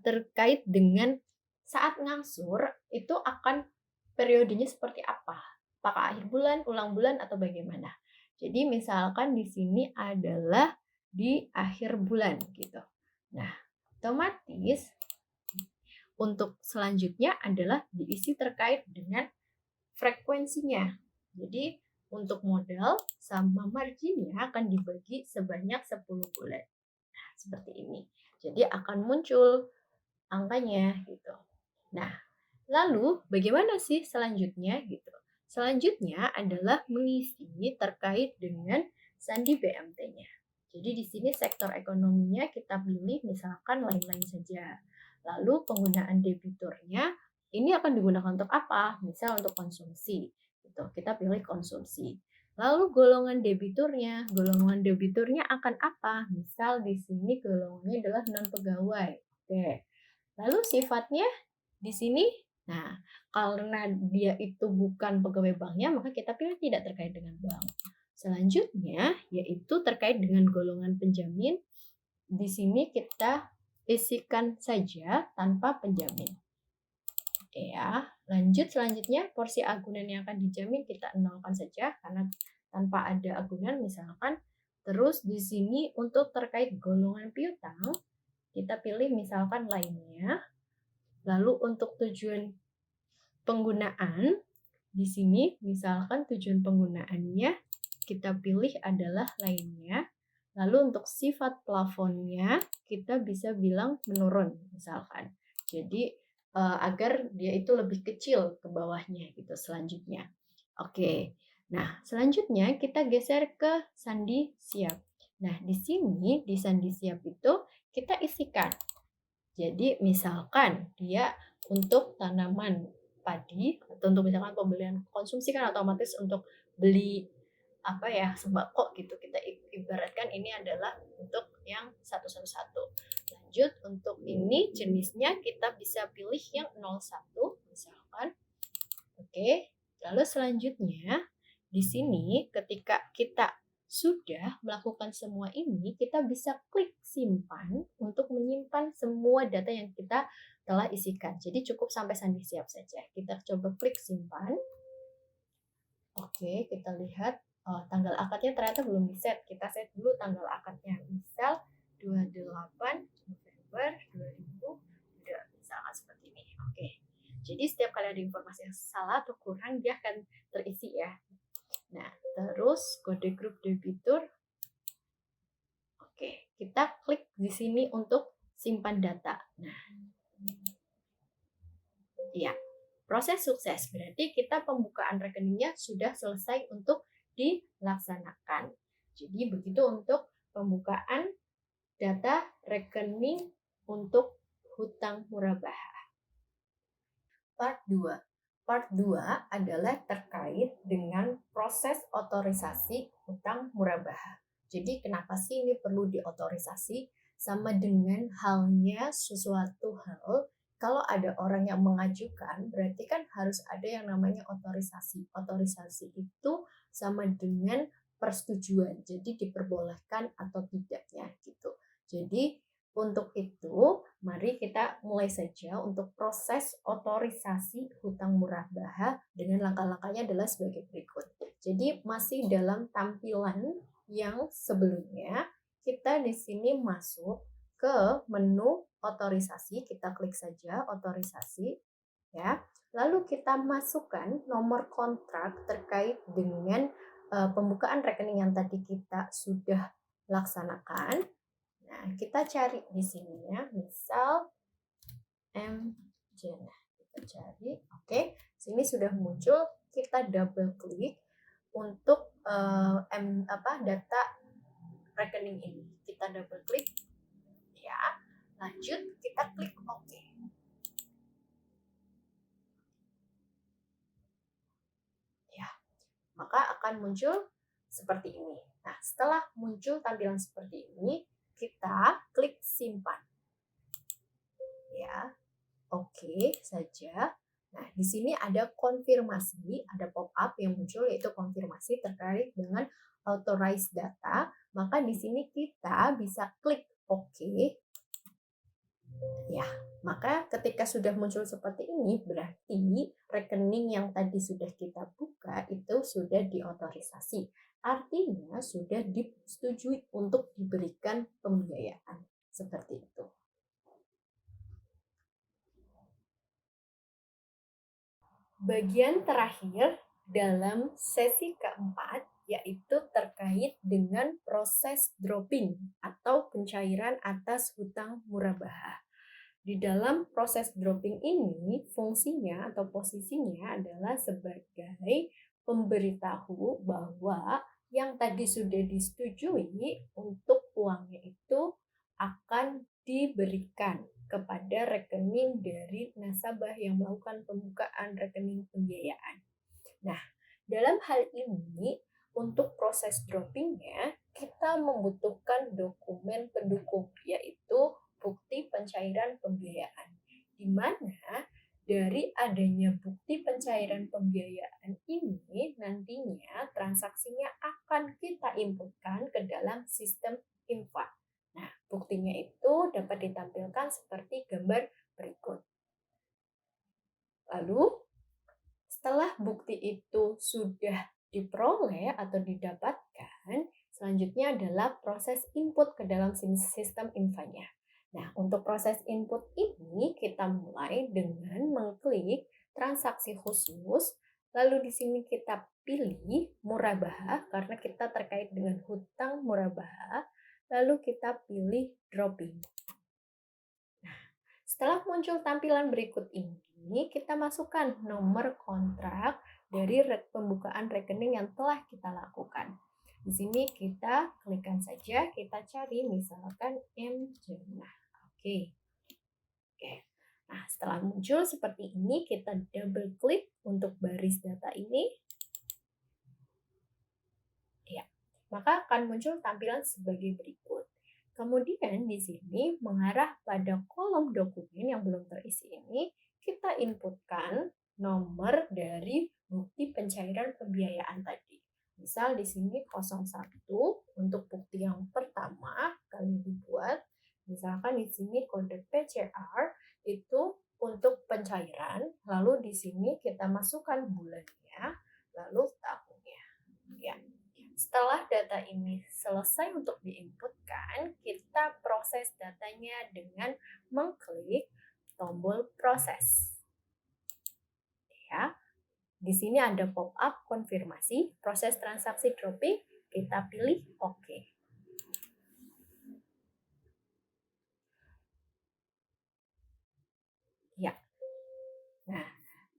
terkait dengan saat ngangsur itu akan periodenya seperti apa? Apakah akhir bulan, ulang bulan, atau bagaimana? Jadi misalkan di sini adalah di akhir bulan gitu. Nah, otomatis untuk selanjutnya adalah diisi terkait dengan frekuensinya. Jadi untuk modal sama marginnya akan dibagi sebanyak 10 bulan. Nah, seperti ini. Jadi akan muncul angkanya gitu. Nah, lalu bagaimana sih selanjutnya gitu? Selanjutnya adalah mengisi terkait dengan sandi BMT-nya. Jadi di sini sektor ekonominya kita pilih misalkan lain-lain saja. Lalu penggunaan debiturnya ini akan digunakan untuk apa? Misal untuk konsumsi. Gitu. Kita pilih konsumsi. Lalu golongan debiturnya akan apa? Misal di sini golongannya adalah non pegawai. Oke. Lalu sifatnya di sini, nah karena dia itu bukan pegawai banknya, maka kita pilih tidak terkait dengan bank. Selanjutnya yaitu terkait dengan golongan penjamin. Di sini kita isikan saja tanpa penjamin. Oke ya, lanjut selanjutnya porsi agunan yang akan dijamin kita nolkan saja karena tanpa ada agunan misalkan. Terus di sini untuk terkait golongan piutang kita pilih misalkan lainnya. Lalu untuk tujuan penggunaan di sini misalkan tujuan penggunaannya kita pilih adalah lainnya. Lalu untuk sifat plafonnya kita bisa bilang menurun misalkan. Jadi agar dia itu lebih kecil ke bawahnya gitu selanjutnya. Oke. Nah, selanjutnya kita geser ke sandi siap. Nah, di sini di sandi siap itu kita isikan. Jadi misalkan dia untuk tanaman padi atau untuk misalkan pembelian konsumsi kan otomatis untuk beli apa ya sembako gitu kita ibaratkan ini adalah untuk yang 111. Lanjut untuk ini jenisnya kita bisa pilih yang 01 misalkan. Oke, lalu selanjutnya di sini ketika kita sudah melakukan semua ini, kita bisa klik simpan untuk menyimpan semua data yang kita telah isikan. Jadi cukup sampai sandi siap saja. Kita coba klik simpan. Oke, kita lihat tanggal akadnya ternyata belum di-set. Kita set dulu tanggal akadnya. Misal 28 November 2000, misalkan seperti ini. Oke. Jadi setiap kali ada informasi yang salah atau kurang, dia akan terisi ya. Nah, terus kode grup debitur. Oke, kita klik di sini untuk simpan data. Nah, ya, proses sukses. Berarti kita pembukaan rekeningnya sudah selesai untuk dilaksanakan. Jadi begitu untuk pembukaan data rekening untuk hutang murabah. Part 2. Part 2 adalah terkait dengan proses otorisasi hutang murabah. Jadi kenapa sih ini perlu diotorisasi? Sama dengan halnya sesuatu hal, kalau ada orang yang mengajukan, berarti kan harus ada yang namanya otorisasi. Otorisasi itu sama dengan persetujuan, jadi diperbolehkan atau tidaknya gitu. Jadi untuk itu, mari kita mulai saja untuk proses otorisasi hutang murabah dengan langkah-langkahnya adalah sebagai berikut. Jadi masih dalam tampilan yang sebelumnya, kita di sini masuk ke menu otorisasi, kita klik saja otorisasi ya. Lalu kita masukkan nomor kontrak terkait dengan pembukaan rekening yang tadi kita sudah laksanakan. Nah, kita cari di sini ya, misal MJ. Nah, kita cari, oke, sini sudah muncul, kita double klik untuk data rekening ini. Kita double klik, ya, lanjut kita klik OK. Ya, maka akan muncul seperti ini. Nah, setelah muncul tampilan seperti ini, kita klik simpan. Ya, oke saja. Nah, di sini ada konfirmasi, ada pop-up yang muncul yaitu konfirmasi terkait dengan authorized data. Maka di sini kita bisa klik OK. Ya, maka ketika sudah muncul seperti ini, berarti rekening yang tadi sudah kita buka itu sudah diotorisasi. Artinya sudah disetujui untuk diberikan pembiayaan. Seperti itu. Bagian terakhir dalam sesi keempat yaitu terkait dengan proses dropping atau pencairan atas hutang murabahah. Di dalam proses dropping ini, fungsinya atau posisinya adalah sebagai pemberitahu bahwa yang tadi sudah disetujui untuk uangnya itu akan diberikan kepada rekening dari nasabah yang melakukan pembukaan rekening pembiayaan. Nah, dalam hal ini, untuk proses droppingnya, kita membutuhkan dokumen pendukung, yaitu bukti pencairan pembiayaan. Di mana dari adanya bukti pencairan pembiayaan ini, nantinya transaksinya akan kita inputkan ke dalam sistem info. Nah, buktinya itu dapat ditampilkan seperti gambar berikut. Lalu, setelah bukti itu sudah diperoleh atau didapatkan, selanjutnya adalah proses input ke dalam sistem infonya. Nah, untuk proses input ini kita mulai dengan mengklik transaksi khusus, lalu di sini kita pilih murabahah karena kita terkait dengan hutang murabahah, lalu kita pilih dropping. Setelah muncul tampilan berikut ini, kita masukkan nomor kontrak dari pembukaan rekening yang telah kita lakukan. Di sini kita klikkan saja, kita cari misalkan M. Jannah. Oke. Nah, setelah muncul seperti ini, kita double klik untuk baris data ini. Ya, maka akan muncul tampilan sebagai berikut. Kemudian di sini mengarah pada kolom dokumen yang belum terisi ini, kita inputkan nomor dari bukti pencairan pembiayaan tadi. Misal di sini 01 untuk bukti yang pertama kali dibuat. Misalkan di sini kode PCR itu untuk pencairan, lalu di sini kita masukkan bulannya, lalu tahunnya. Ya. Setelah data ini selesai untuk diinputkan, kita proses datanya dengan mengklik tombol proses. Ya. Di sini ada pop-up konfirmasi proses transaksi dropping, kita pilih OK. Ya. Nah,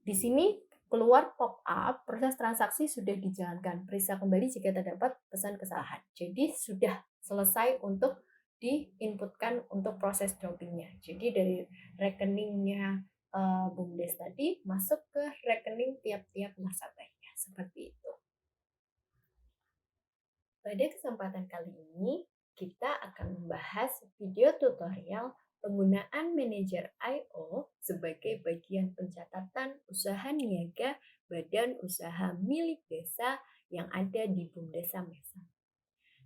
di sini keluar pop-up, proses transaksi sudah dijalankan. Periksa kembali jika terdapat pesan kesalahan. Jadi sudah selesai untuk diinputkan untuk proses droppingnya. Jadi dari rekeningnya BUMDes tadi masuk ke rekening tiap-tiap nasabahnya. Seperti itu. Pada kesempatan kali ini, kita akan membahas video tutorial penggunaan manajer I/O sebagai bagian pencatatan usaha niaga badan usaha milik desa yang ada di BUMDes Samesa.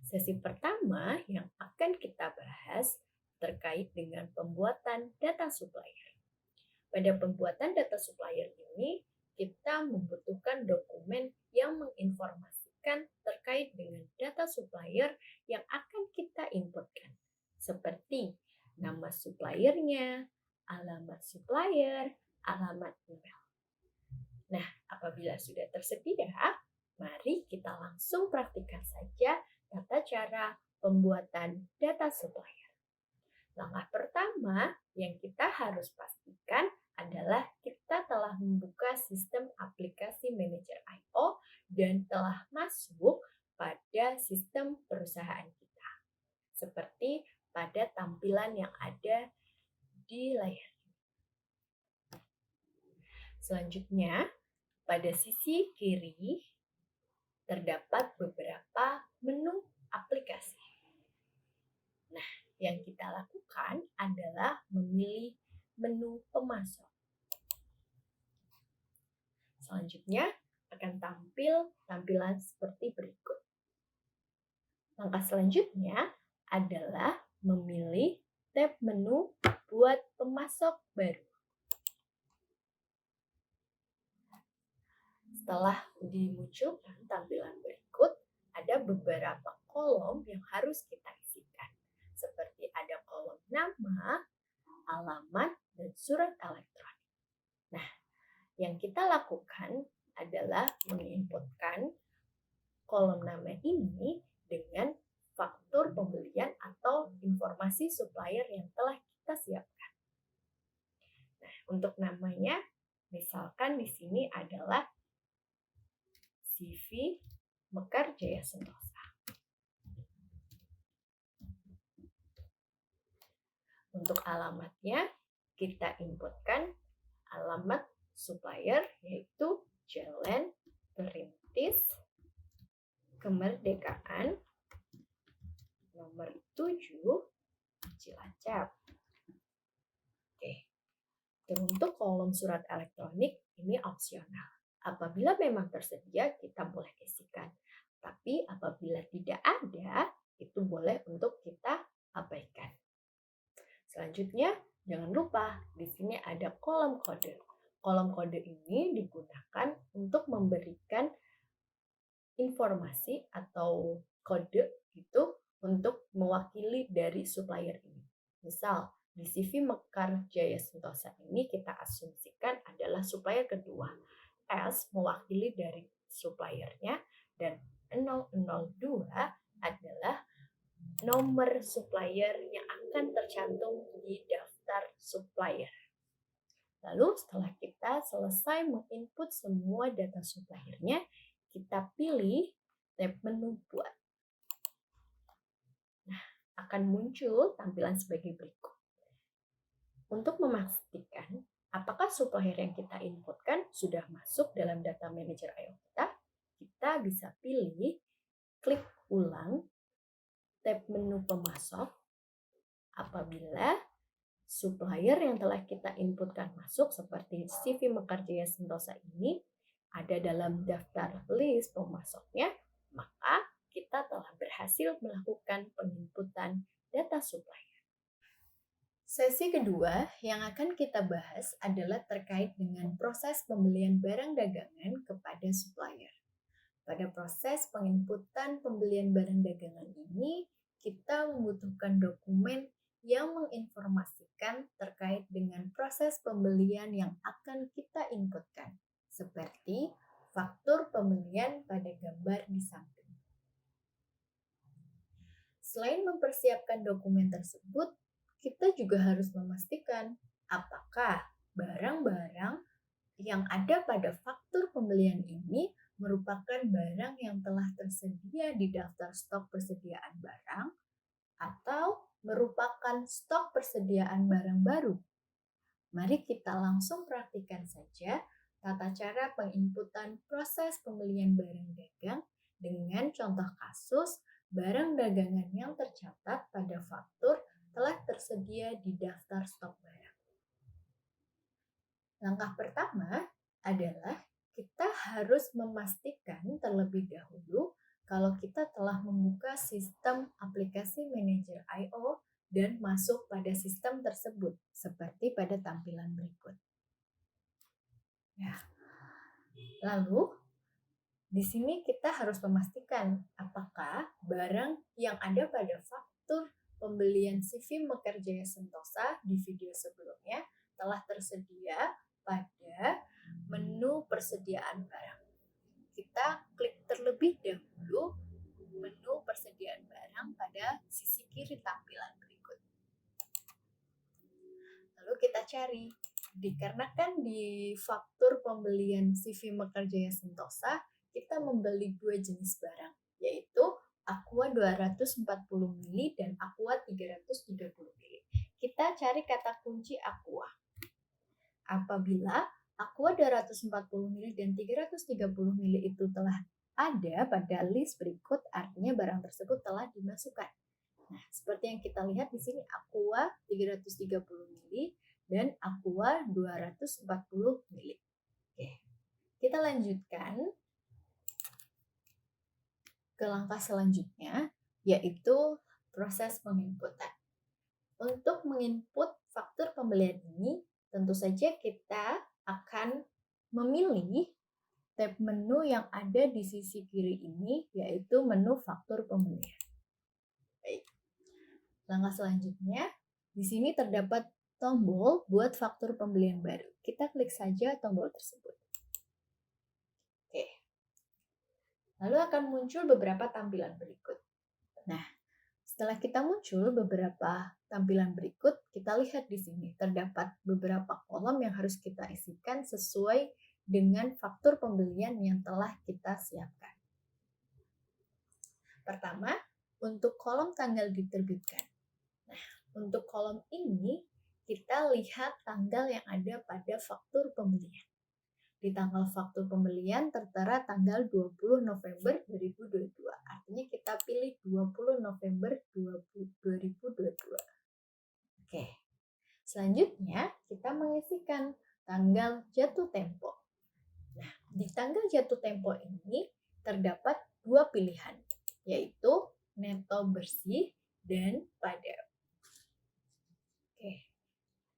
Sesi pertama yang akan kita bahas terkait dengan pembuatan data supplier. Pada pembuatan data supplier ini, kita membutuhkan dokumen yang menginformasikan terkait dengan data supplier yang akan kita inputkan, seperti nama suppliernya, alamat supplier, alamat email. Nah, apabila sudah tersedia, mari kita langsung praktikkan saja tata cara pembuatan data supplier. Langkah pertama yang kita harus pastikan adalah kita telah membuka sistem aplikasi manajer I/O dan telah masuk pada sistem perusahaan kita. Seperti pada tampilan yang ada di layar. Selanjutnya, pada sisi kiri terdapat beberapa menu aplikasi. Nah, yang kita lakukan adalah memilih menu pemasok. Selanjutnya akan tampil tampilan seperti berikut. Langkah selanjutnya adalah memilih tab menu buat pemasok baru. Setelah dimunculkan tampilan berikut, ada beberapa kolom yang harus kita isikan. Seperti ada kolom nama, alamat, dan surat elektronik. Nah, yang kita lakukan adalah menginputkan kolom nama ini dengan faktur pembelian atau informasi supplier yang telah kita siapkan. Nah, untuk namanya, misalkan di sini adalah CV Mekar Jaya Sentosa. Untuk alamatnya, kita inputkan alamat supplier yaitu Jalan Perintis Kemerdekaan nomor 7 Cilacap. Oke. Dan untuk kolom surat elektronik ini opsional. Apabila memang tersedia, kita boleh isikan. Tapi apabila tidak ada, itu boleh untuk kita abaikan. Selanjutnya, jangan lupa di sini ada kolom kode. Kolom kode ini digunakan untuk memberikan informasi atau kode itu untuk mewakili dari supplier ini. Misal, di CV Mekar Jaya Sentosa ini kita asumsikan adalah supplier kedua. S mewakili dari suppliernya dan 002 adalah nomor supplier yang akan tercantum di daftar supplier. Lalu setelah kita selesai menginput semua data suppliernya, kita pilih tab menu buat. Nah, akan muncul tampilan sebagai berikut. Untuk memastikan apakah supplier yang kita inputkan sudah masuk dalam data manager IO kita bisa pilih klik ulang tab menu pemasok apabila supplier yang telah kita inputkan masuk seperti CV Mekar Jaya Sentosa ini ada dalam daftar list pemasoknya, maka kita telah berhasil melakukan penginputan data supplier. Sesi kedua yang akan kita bahas adalah terkait dengan proses pembelian barang dagangan kepada supplier. Pada proses penginputan pembelian barang dagangan ini, kita membutuhkan dokumen yang menginformasikan terkait dengan proses pembelian yang akan kita inputkan, seperti faktur pembelian pada gambar di samping. Selain mempersiapkan dokumen tersebut, kita juga harus memastikan apakah barang-barang yang ada pada faktur pembelian ini merupakan barang yang telah tersedia di daftar stok persediaan barang atau merupakan stok persediaan barang baru. Mari kita langsung praktikkan saja tata cara penginputan proses pembelian barang dagang dengan contoh kasus barang dagangan yang tercatat pada faktur telah tersedia di daftar stok barang. Langkah pertama adalah kita harus memastikan terlebih dahulu kalau kita telah membuka sistem aplikasi manajer I/O dan masuk pada sistem tersebut, seperti pada tampilan berikut. Ya. Lalu, di sini kita harus memastikan apakah barang yang ada pada faktur pembelian CV Mekar Jaya Sentosa di video sebelumnya telah tersedia pada menu persediaan barang. Kita klik terlebih dahulu menu persediaan barang pada sisi kiri tampilan berikut. Lalu kita cari, dikarenakan di faktur pembelian CV Mekar Jaya Sentosa, kita membeli dua jenis barang, yaitu Aqua 240 ml dan Aqua 330 ml. Kita cari kata kunci Aqua. Apabila Aqua 240 ml dan 330 ml itu telah ada pada list berikut, artinya barang tersebut telah dimasukkan. Nah, seperti yang kita lihat di sini Aqua 330 ml dan Aqua 240 ml. Oke. kita lanjutkan ke langkah selanjutnya, yaitu proses penginputan. Untuk menginput faktur pembelian ini, tentu saja kita akan memilih tab menu yang ada di sisi kiri ini, yaitu menu faktur pembelian. Baik. Langkah selanjutnya, di sini terdapat tombol buat faktur pembelian baru. Kita klik saja tombol tersebut. Oke. Lalu akan muncul beberapa tampilan berikut. Nah, setelah kita muncul beberapa tampilan berikut, kita lihat di sini terdapat beberapa kolom yang harus kita isikan sesuai dengan faktur pembelian yang telah kita siapkan. Pertama, untuk kolom tanggal diterbitkan. Nah, untuk kolom ini kita lihat tanggal yang ada pada faktur pembelian. Di tanggal faktur pembelian tertera tanggal 20 November 2022. Artinya kita pilih 20 November 2022. Oke. Selanjutnya kita mengisikan tanggal jatuh tempo. Nah, di tanggal jatuh tempo ini terdapat dua pilihan, yaitu neto bersih dan padam. Oke.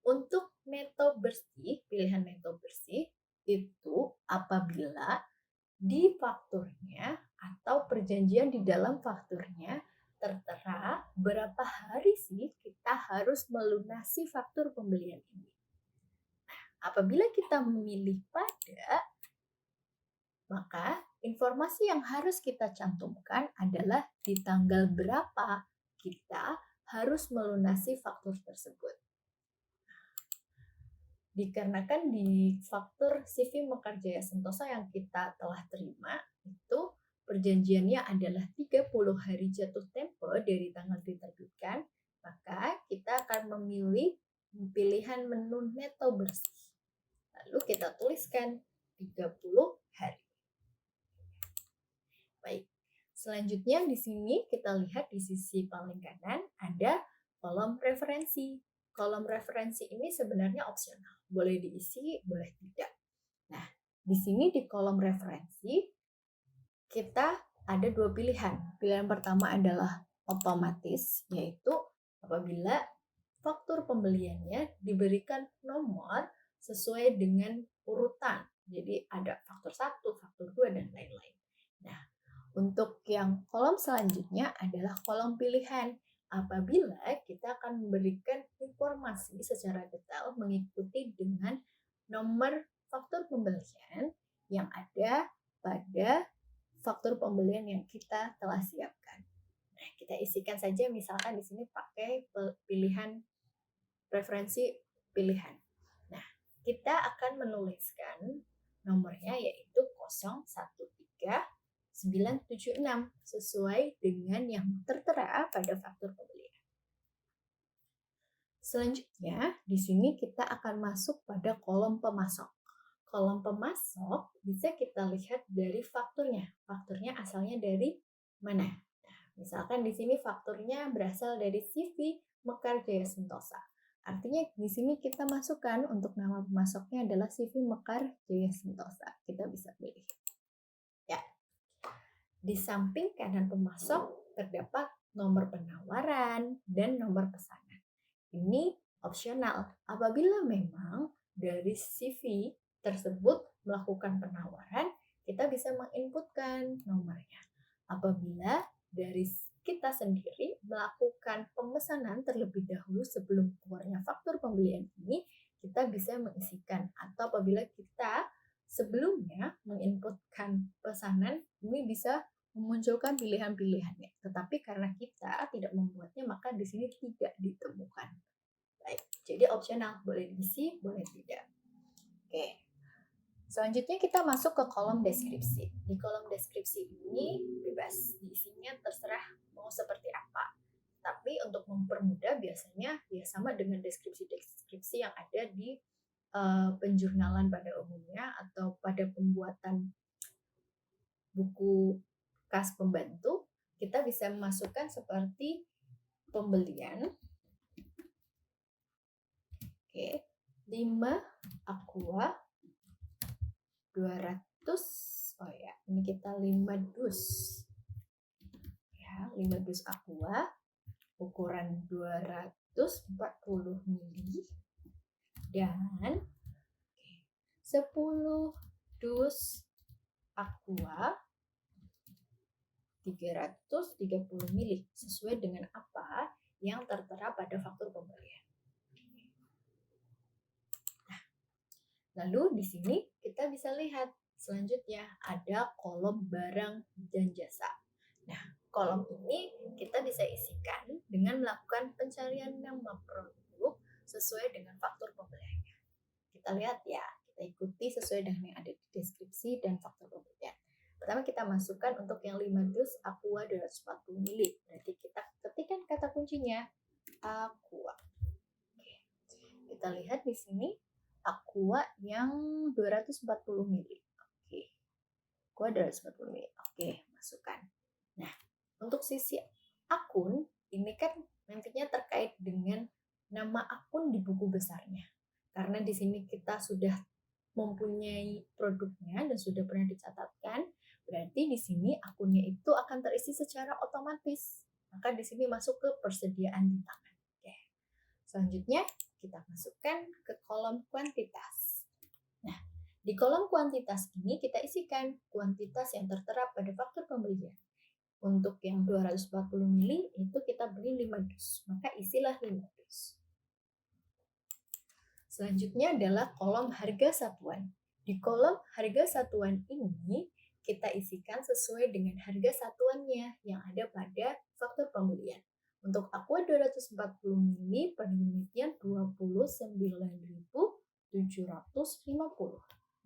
Untuk neto bersih, pilihan neto bersih itu apabila di fakturnya atau perjanjian di dalam fakturnya tertera berapa hari sih kita harus melunasi faktur pembelian ini. Nah, apabila kita memilih pada, maka informasi yang harus kita cantumkan adalah di tanggal berapa kita harus melunasi faktur tersebut. Dikarenakan di faktur CV Mekar Jaya Sentosa yang kita telah terima, itu perjanjiannya adalah 30 hari jatuh tempo dari tanggal diterbitkan, maka kita akan memilih pilihan menu neto bersih. Lalu kita tuliskan 30 hari. Baik, selanjutnya di sini kita lihat di sisi paling kanan ada kolom referensi. Kolom referensi ini sebenarnya opsional, boleh diisi, boleh tidak. Nah, di sini di kolom referensi kita ada dua pilihan. Pilihan pertama adalah otomatis, yaitu apabila faktur pembeliannya diberikan nomor sesuai dengan urutan. Jadi ada faktur 1, faktur 2, dan lain-lain. Nah, untuk yang kolom selanjutnya adalah kolom pilihan. Apabila kita akan memberikan informasi secara detail mengikuti dengan nomor faktur pembelian yang ada pada faktur pembelian yang kita telah siapkan. Nah, kita isikan saja misalkan di sini pakai pilihan referensi pilihan. Nah, kita akan menuliskan nomornya yaitu 013976 sesuai dengan yang tertera pada faktur pembelian. Selanjutnya, di sini kita akan masuk pada kolom pemasok. Kolom pemasok bisa kita lihat dari fakturnya. Fakturnya asalnya dari mana? Nah, misalkan di sini fakturnya berasal dari CV Mekar Jaya Sentosa. Artinya di sini kita masukkan untuk nama pemasoknya adalah CV Mekar Jaya Sentosa. Kita bisa pilih. Ya. Di samping kanan pemasok terdapat nomor penawaran dan nomor pesanan. Ini opsional. Apabila memang dari CV tersebut melakukan penawaran, kita bisa menginputkan nomornya. Apabila dari kita sendiri melakukan pemesanan terlebih dahulu sebelum keluarnya faktur pembelian ini, kita bisa mengisikan. Atau apabila kita sebelumnya menginputkan pesanan, ini bisa memunculkan pilihan-pilihannya. Tetapi karena kita tidak membuatnya, maka di sini tidak ditemukan. Baik, jadi opsional, boleh diisi, boleh tidak. Oke. Selanjutnya kita masuk ke kolom deskripsi. Di kolom deskripsi ini bebas, diisinya terserah mau seperti apa. Tapi untuk mempermudah biasanya ya sama dengan deskripsi-deskripsi yang ada di penjurnalan pada umumnya atau pada pembuatan buku kas pembantu, kita bisa memasukkan seperti pembelian. Oke, 5 aqua 200 oh ya, ini kita 5 dus. Ya, 5 dus aqua ukuran 240 ml dan 10 dus aqua 330 ml sesuai dengan apa yang tertera pada faktur pembelian. Nah, lalu di sini kita bisa lihat selanjutnya ada kolom barang dan jasa. Nah, kolom ini kita bisa isikan dengan melakukan pencarian nama produk sesuai dengan faktur pembeliannya. Kita lihat ya, kita ikuti sesuai dengan yang ada di deskripsi dan faktur pembelian. Pertama kita masukkan untuk yang 5 dus aqua 240 ml. Berarti kita ketikkan kata kuncinya aqua. Oke. Kita lihat di sini aqua yang 240 ml. Oke. Aqua 240 ml. Oke, masukkan. Nah, untuk sisi akun ini kan nantinya terkait dengan nama akun di buku besarnya. Karena di sini kita sudah mempunyai produknya dan sudah pernah dicatatkan, berarti di sini akunnya itu akan terisi secara otomatis. Maka di sini masuk ke persediaan di tangan. Oke. Selanjutnya kita masukkan ke kolom kuantitas. Nah, di kolom kuantitas ini kita isikan kuantitas yang tertera pada faktur pembelian. Untuk yang 240 ml itu kita beli 5 dus, maka isilah 5 dus. Selanjutnya adalah kolom harga satuan. Di kolom harga satuan ini kita isikan sesuai dengan harga satuannya yang ada pada faktur pembelian. Untuk aqua 240 ml pada unitnya 29.750.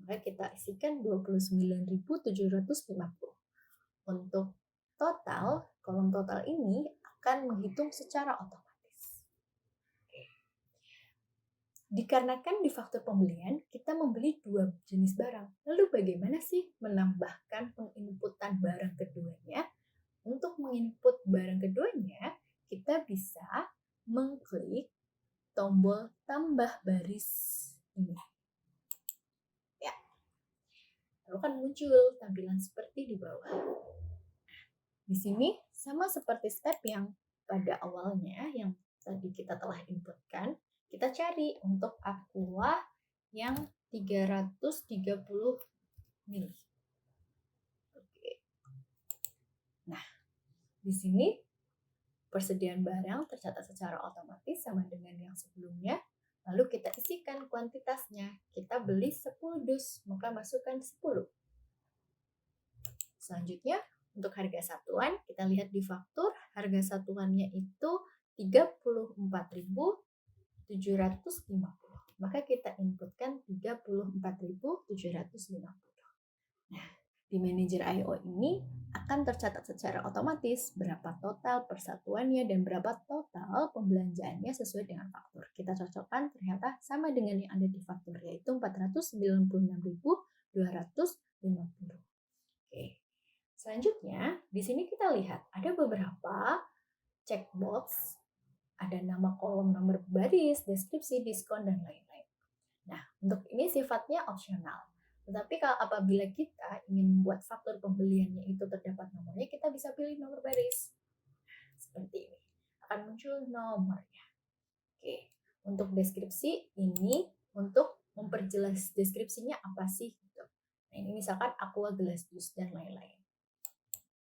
Maka kita isikan 29.750. Untuk total, kolom total ini akan menghitung secara otomatis. Dikarenakan di faktur pembelian, kita membeli 2 jenis barang. Lalu bagaimana sih menambahkan penginputan barang keduanya? Untuk menginput barang keduanya, kita bisa mengklik tombol tambah baris ini. Ya. Lalu kan muncul tampilan seperti di bawah. Di sini sama seperti step yang pada awalnya yang tadi kita telah inputkan, kita cari untuk aqua yang 330 ml. Oke. Nah, di sini persediaan barang tercatat secara otomatis sama dengan yang sebelumnya. Lalu kita isikan kuantitasnya. Kita beli 10 dus, maka masukkan 10. Selanjutnya, untuk harga satuan, kita lihat di faktur, harga satuannya itu 34.750. Maka kita inputkan 34.750. Nah, di manajer I/O ini akan tercatat secara otomatis berapa total persatuannya dan berapa total pembelanjaannya sesuai dengan faktur. Kita cocokkan ternyata sama dengan yang ada di faktur, yaitu 496.250. Oke. Selanjutnya, di sini kita lihat ada beberapa checkbox, ada nama kolom, nomor baris, deskripsi, diskon, dan lain-lain. Nah, untuk ini sifatnya opsional. Tetapi kalau apabila kita ingin membuat faktur pembeliannya itu terdapat nomornya, kita bisa pilih nomor baris. Seperti ini. Akan muncul nomornya. Oke. Untuk deskripsi, ini untuk memperjelas deskripsinya apa sih. Gitu. Nah, ini misalkan aqua gelas jus dan lain-lain.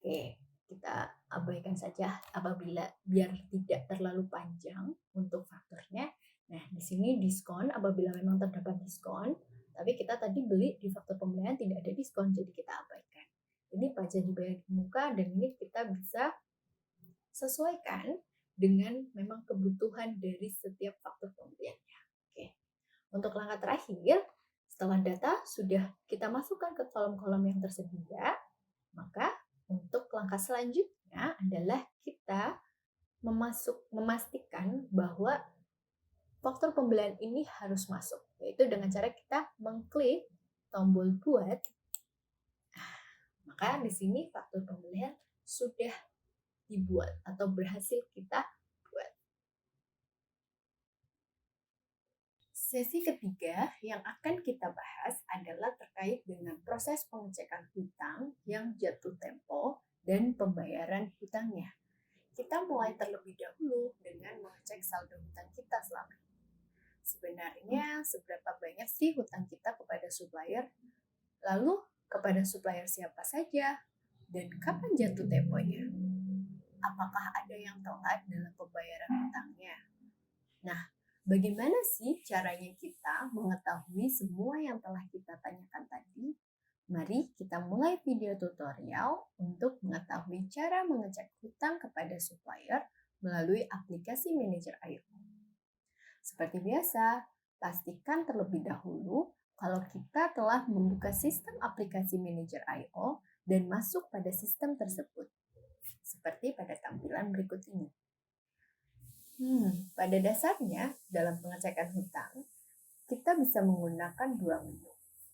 Oke, kita abaikan saja apabila biar tidak terlalu panjang untuk fakturnya. Nah, di sini diskon apabila memang terdapat diskon, tapi kita tadi beli di faktur pembelian tidak ada diskon, jadi kita abaikan. Ini pajak dibayar di muka dan ini kita bisa sesuaikan dengan memang kebutuhan dari setiap faktur pembeliannya. Oke. Untuk langkah terakhir, setelah data sudah kita masukkan ke kolom-kolom yang tersedia, maka untuk langkah selanjutnya adalah kita memastikan bahwa faktur pembelian ini harus masuk, yaitu dengan cara kita mengklik tombol buat. Maka di sini faktur pembelian sudah dibuat atau berhasil kita buat. Sesi ketiga yang akan kita bahas adalah terkait dengan proses pengecekan hutang yang jatuh tempo dan pembayaran hutangnya. Kita mulai terlebih dahulu dengan mengecek saldo hutang kita selama ini. Sebenarnya seberapa banyak sih hutang kita kepada supplier? Lalu kepada supplier siapa saja? Dan kapan jatuh temponya? Apakah ada yang telat dalam pembayaran hutangnya? Nah, bagaimana sih caranya kita mengetahui semua yang telah kita tanyakan tadi? Mari kita mulai video tutorial untuk mengetahui cara mengecek hutang kepada supplier melalui aplikasi Manager I/O. Seperti biasa, pastikan terlebih dahulu kalau kita telah membuka sistem aplikasi Manager I/O dan masuk pada sistem tersebut, seperti pada tampilan berikut ini. Pada dasarnya, dalam pengecekan hutang, kita bisa menggunakan dua menu.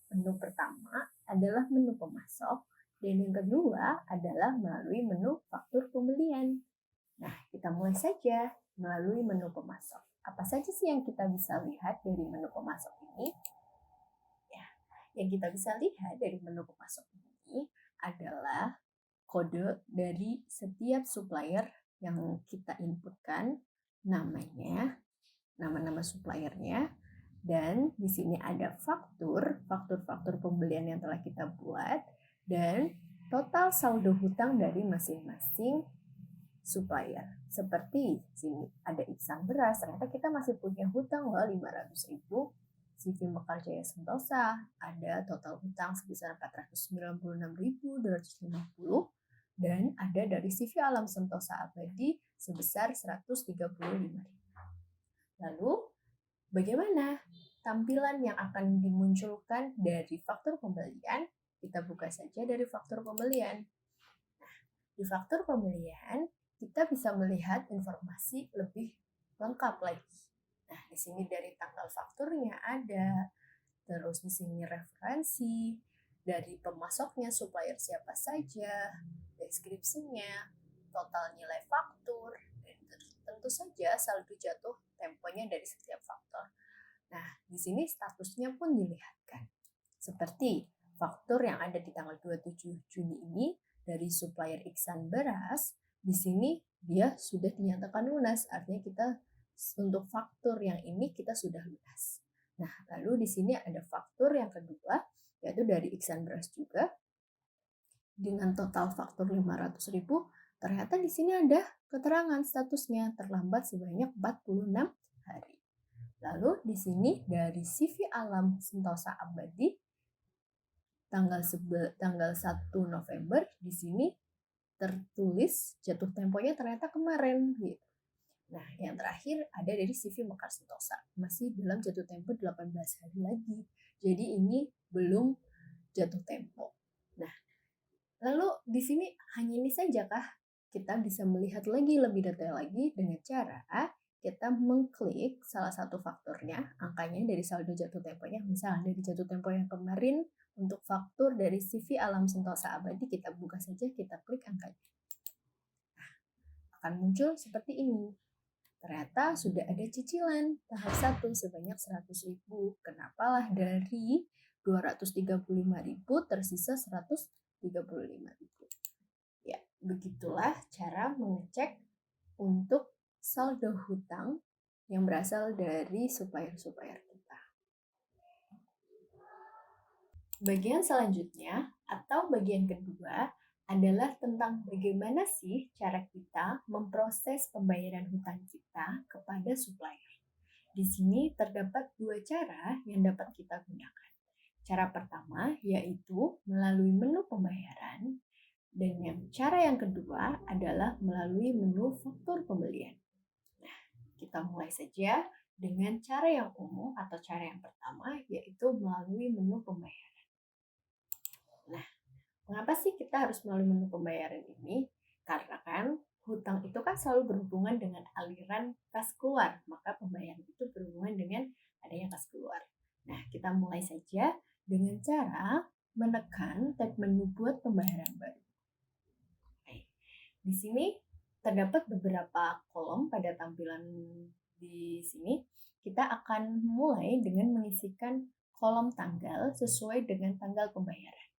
Menu pertama adalah menu pemasok, dan yang kedua adalah melalui menu faktur pembelian. Nah, kita mulai saja melalui menu pemasok. Apa saja sih yang kita bisa lihat dari menu pemasok ini? Ya, yang kita bisa lihat dari menu pemasok ini adalah kode dari setiap supplier yang kita inputkan, namanya, nama-nama suppliernya, dan di sini ada faktur pembelian yang telah kita buat, dan total saldo hutang dari masing-masing supplier. Seperti sini ada Iksan Beras, ternyata kita masih punya hutang loh 500.000. CV Mekarjaya Sentosa ada total hutang sebesar 496.250, dan ada dari CV Alam Sentosa Abadi sebesar 135.000. Lalu, bagaimana tampilan yang akan dimunculkan dari faktur pembelian? Kita buka saja dari faktur pembelian. Nah, di faktur pembelian, kita bisa melihat informasi lebih lengkap lagi. Nah, di sini dari tanggal fakturnya ada, terus di sini referensi, dari pemasoknya supplier siapa saja, deskripsinya, total nilai faktur, dan tentu saja saldo jatuh temponya dari setiap faktor. Nah, di sini statusnya pun dilihatkan. Seperti faktur yang ada di tanggal 27 Juni ini dari supplier Iksan Beras, di sini dia sudah dinyatakan lunas, artinya kita untuk faktur yang ini kita sudah lunas. Nah, lalu di sini ada faktur yang kedua, yaitu dari Iksan Beras juga, dengan total faktur 500.000, ternyata di sini ada keterangan statusnya terlambat sebanyak 46 hari. Lalu di sini dari CV Alam Sentosa Abadi tanggal 1 November, di sini tertulis jatuh temponya ternyata kemarin gitu. Nah, yang terakhir ada dari CV Mekar Sentosa, masih dalam jatuh tempo 18 hari lagi. Jadi ini belum jatuh tempo. Nah, lalu di sini hanya ini saja kah? Kita bisa melihat lagi lebih detail lagi dengan cara kita mengklik salah satu fakturnya, angkanya dari saldo jatuh temponya, misalnya dari jatuh tempo yang kemarin untuk faktur dari CV Alam Sentosa Abadi, kita buka saja, kita klik angkanya. Nah, akan muncul seperti ini. Ternyata sudah ada cicilan tahap 1 sebanyak 100.000. Kenapalah dari 235.000 tersisa 135.000. Ya, begitulah cara mengecek untuk saldo hutang yang berasal dari supplier-supplier kita. Bagian selanjutnya atau bagian kedua adalah tentang bagaimana sih cara kita memproses pembayaran hutang kita kepada supplier. Di sini terdapat dua cara yang dapat kita gunakan. Cara pertama yaitu melalui menu pembayaran, dan cara yang kedua adalah melalui menu faktur pembelian. Nah, kita mulai saja dengan cara yang umum atau cara yang pertama, yaitu melalui menu pembayaran. Nah, mengapa sih kita harus melalui menu pembayaran ini? Karena kan hutang itu kan selalu berhubungan dengan aliran kas keluar, maka pembayaran itu berhubungan dengan adanya kas keluar. Nah, kita mulai saja dengan cara menekan tab menu buat pembayaran baru. Di sini terdapat beberapa kolom pada tampilan di sini. kita akan mulai dengan mengisikan kolom tanggal sesuai dengan tanggal pembayaran.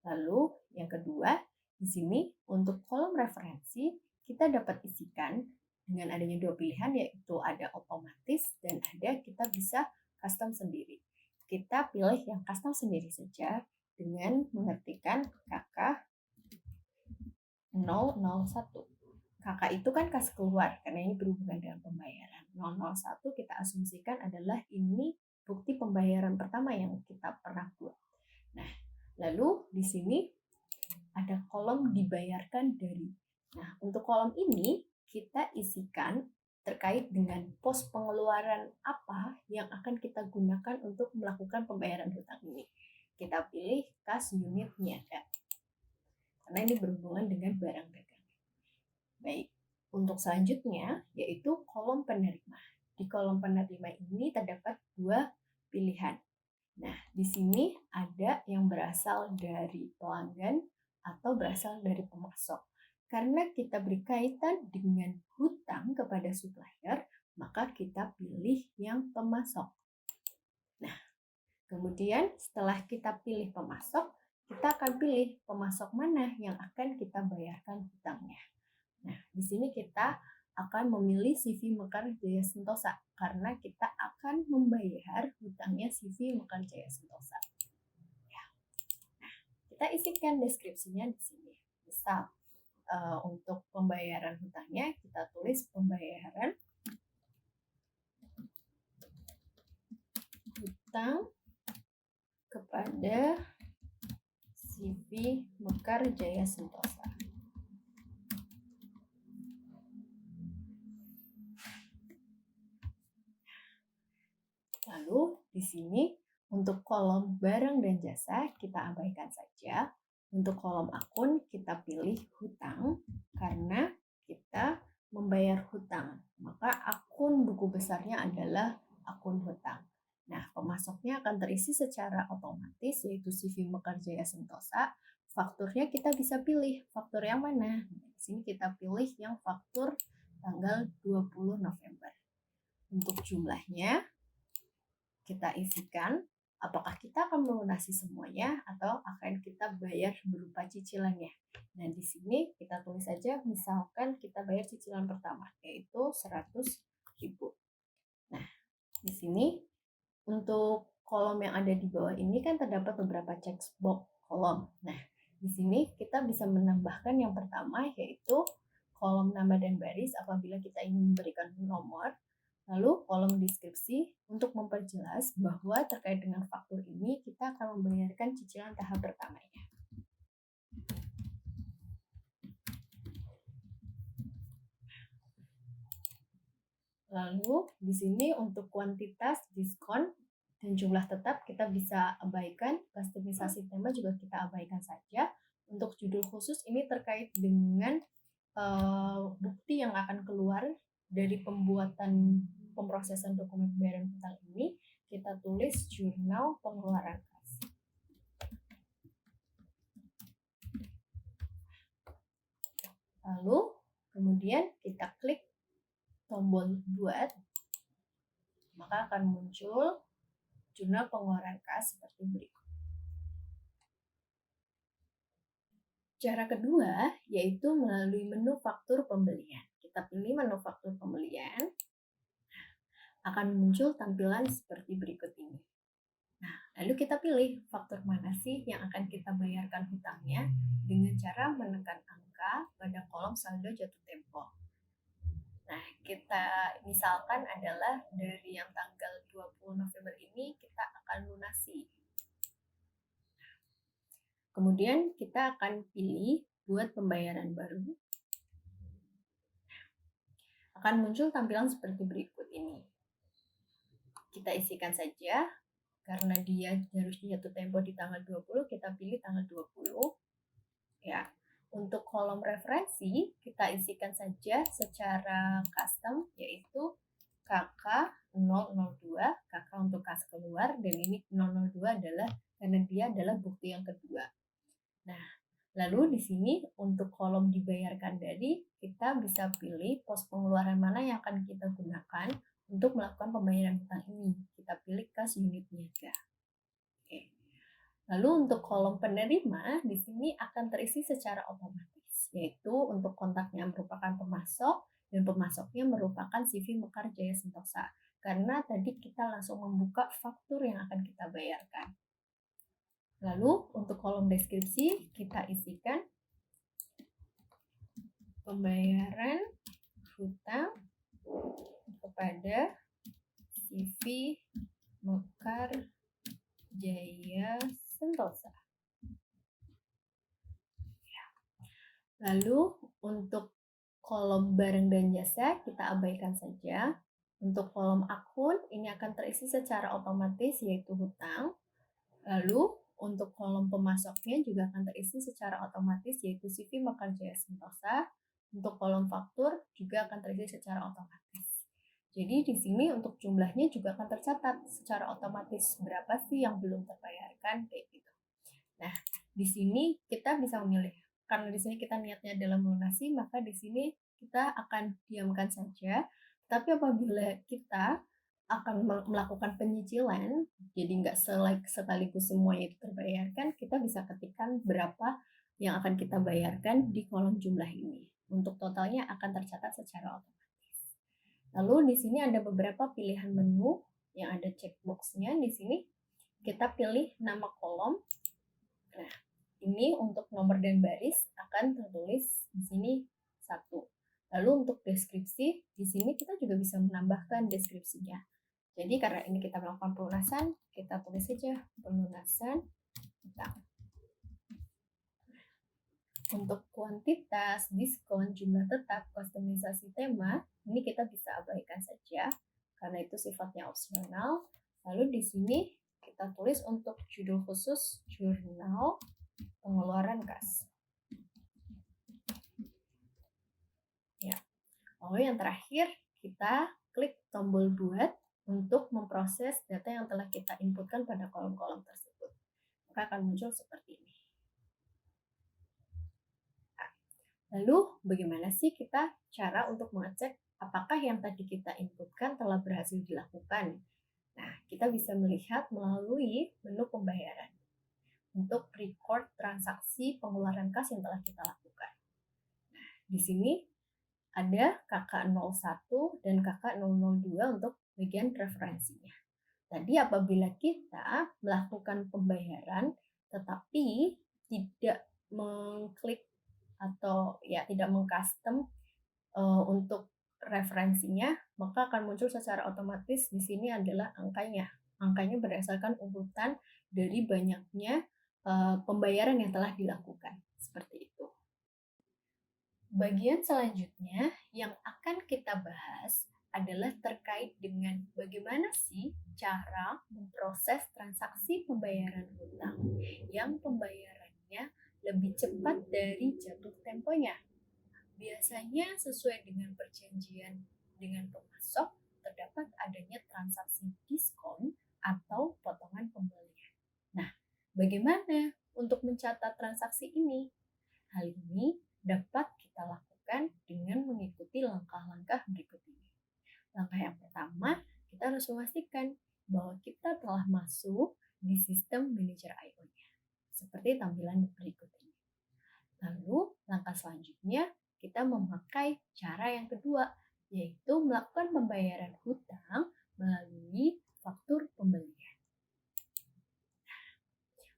Lalu yang kedua, di sini untuk kolom referensi kita dapat isikan dengan adanya dua pilihan, yaitu ada otomatis dan ada kita bisa custom sendiri. Kita pilih yang custom sendiri saja dengan mengetikkan KK 001. KK itu kan kas keluar karena ini berhubungan dengan pembayaran. 001 kita asumsikan adalah ini bukti pembayaran pertama yang kita pernah buat. Nah, lalu di sini ada kolom dibayarkan dari. Nah, untuk kolom ini kita isikan terkait dengan pos pengeluaran apa yang akan kita gunakan untuk melakukan pembayaran hutang ini. Kita pilih kas unit niaga. Karena ini berhubungan dengan barang dagangan. Baik, untuk selanjutnya yaitu kolom penerima. Di kolom penerima ini terdapat dua pilihan. Nah, di sini ada yang berasal dari pelanggan atau berasal dari pemasok. Karena kita berkaitan dengan hutang kepada supplier, maka kita pilih yang pemasok. Nah, kemudian setelah kita pilih pemasok, kita akan pilih pemasok mana yang akan kita bayarkan hutangnya. Nah, di sini kita akan memilih CV Mekar Jaya Sentosa karena kita akan membayar hutangnya CV Mekar Jaya Sentosa. Ya. Nah, kita isikan deskripsinya di sini. Misal, untuk pembayaran hutangnya kita tulis pembayaran hutang kepada CV Mekar Jaya Sentosa. Lalu di sini untuk kolom barang dan jasa kita abaikan saja. Untuk kolom akun kita pilih hutang karena kita membayar hutang. Maka akun buku besarnya adalah akun hutang. Nah, pemasoknya akan terisi secara otomatis yaitu CV Mekar Jaya Sentosa. Fakturnya kita bisa pilih faktur yang mana. Di sini kita pilih yang faktur tanggal 20 November. Untuk jumlahnya kita isikan apakah kita akan melunasi semuanya atau akan kita bayar berupa cicilannya. Nah, di sini kita tulis saja misalkan kita bayar cicilan pertama yaitu 100.000. Nah, di sini untuk kolom yang ada di bawah ini kan terdapat beberapa checkbox kolom. Nah, di sini kita bisa menambahkan yang pertama yaitu kolom nama dan baris apabila kita ingin memberikan nomor. Lalu kolom deskripsi untuk memperjelas bahwa terkait dengan faktur ini kita akan membayarkan cicilan tahap pertamanya. Lalu di sini untuk kuantitas, diskon, dan jumlah tetap kita bisa abaikan. Kustomisasi tema juga kita abaikan saja. Untuk judul khusus ini terkait dengan bukti yang akan keluar dari pemrosesan dokumen pembayaran hutang ini, kita tulis jurnal pengeluaran kas. Lalu kemudian kita klik tombol buat, maka akan muncul jurnal pengeluaran kas seperti berikut. Cara kedua yaitu melalui menu faktur pembelian. Kita pilih menu faktur pembelian, akan muncul tampilan seperti berikut ini. Nah, lalu kita pilih faktur mana sih yang akan kita bayarkan hutangnya dengan cara menekan angka pada kolom saldo jatuh tempo. Nah, kita misalkan adalah dari yang tanggal 20 November ini kita akan lunasi. Kemudian kita akan pilih buat pembayaran baru. Akan muncul tampilan seperti berikut ini. Kita isikan saja, karena dia harusnya jatuh tempo di tanggal 20, kita pilih tanggal 20. Ya, untuk kolom referensi, kita isikan saja secara custom, yaitu KK002, KK untuk kas keluar, dan ini 002 adalah karena dia adalah bukti yang kedua. Nah, lalu di sini untuk kolom dibayarkan dari, kita bisa pilih pos pengeluaran mana yang akan kita gunakan untuk melakukan pembayaran hutang ini. Kita pilih kas unit niaga. Oke. Lalu untuk kolom penerima, di sini akan terisi secara otomatis, yaitu untuk kontaknya merupakan pemasok, dan pemasoknya merupakan CV Mekar Jaya Sentosa. Karena tadi kita langsung membuka faktur yang akan kita bayarkan. Lalu untuk kolom deskripsi, kita isikan pembayaran hutang kepada CV Mekar Jaya Sentosa. Lalu untuk kolom barang dan jasa kita abaikan saja. Untuk kolom akun ini akan terisi secara otomatis yaitu hutang. Lalu untuk kolom pemasoknya juga akan terisi secara otomatis yaitu CV Mekar Jaya Sentosa. Untuk kolom faktur juga akan terisi secara otomatis. Jadi di sini untuk jumlahnya juga akan tercatat secara otomatis berapa sih yang belum terbayarkan kayak gitu. Nah, di sini kita bisa memilih. Karena di sini kita niatnya adalah melunasi, maka di sini kita akan diamkan saja. Tapi apabila kita akan melakukan penyicilan, jadi nggak sekaligus semuanya itu terbayarkan, kita bisa ketikkan berapa yang akan kita bayarkan di kolom jumlah ini. Untuk totalnya akan tercatat secara otomatis. Lalu di sini ada beberapa pilihan menu yang ada checkbox-nya. Di sini kita pilih nama kolom. Nah, ini untuk nomor dan baris akan tertulis di sini 1. Lalu untuk deskripsi, di sini kita juga bisa menambahkan deskripsinya. Jadi karena ini kita melakukan pelunasan, kita tulis saja pelunasan hutang. Untuk kuantitas, diskon, jumlah tetap, kustomisasi tema, ini kita bisa abaikan saja karena itu sifatnya opsional. Lalu di sini kita tulis untuk judul khusus jurnal pengeluaran kas. Ya. Lalu yang terakhir, kita klik tombol buat untuk memproses data yang telah kita inputkan pada kolom-kolom tersebut. Maka akan muncul seperti ini. Nah, lalu bagaimana sih kita cara untuk mengecek apakah yang tadi kita inputkan telah berhasil dilakukan? Nah, kita bisa melihat melalui menu pembayaran untuk record transaksi pengeluaran kas yang telah kita lakukan. Nah, di sini ada KK01 dan KK002 untuk bagian referensinya. Tadi apabila kita melakukan pembayaran tetapi tidak mengklik atau ya tidak mengcustom untuk referensinya, maka akan muncul secara otomatis di sini adalah angkanya. Angkanya berdasarkan urutan dari banyaknya pembayaran yang telah dilakukan. Seperti itu. Bagian selanjutnya yang akan kita bahas adalah terkait dengan bagaimana sih cara memproses transaksi pembayaran hutang yang pembayarannya lebih cepat dari jatuh temponya. Biasanya sesuai dengan perjanjian dengan pemasok, terdapat adanya transaksi diskon atau potongan pembelian. Nah, bagaimana untuk mencatat transaksi ini? Hal ini dapat kita lakukan dengan mengikuti langkah-langkah berikut ini. Langkah yang pertama, kita harus memastikan bahwa kita telah masuk di sistem manajer IO-nya, seperti tampilan berikut ini. Lalu, langkah selanjutnya, kita memakai cara yang kedua, yaitu melakukan pembayaran hutang melalui faktur pembelian.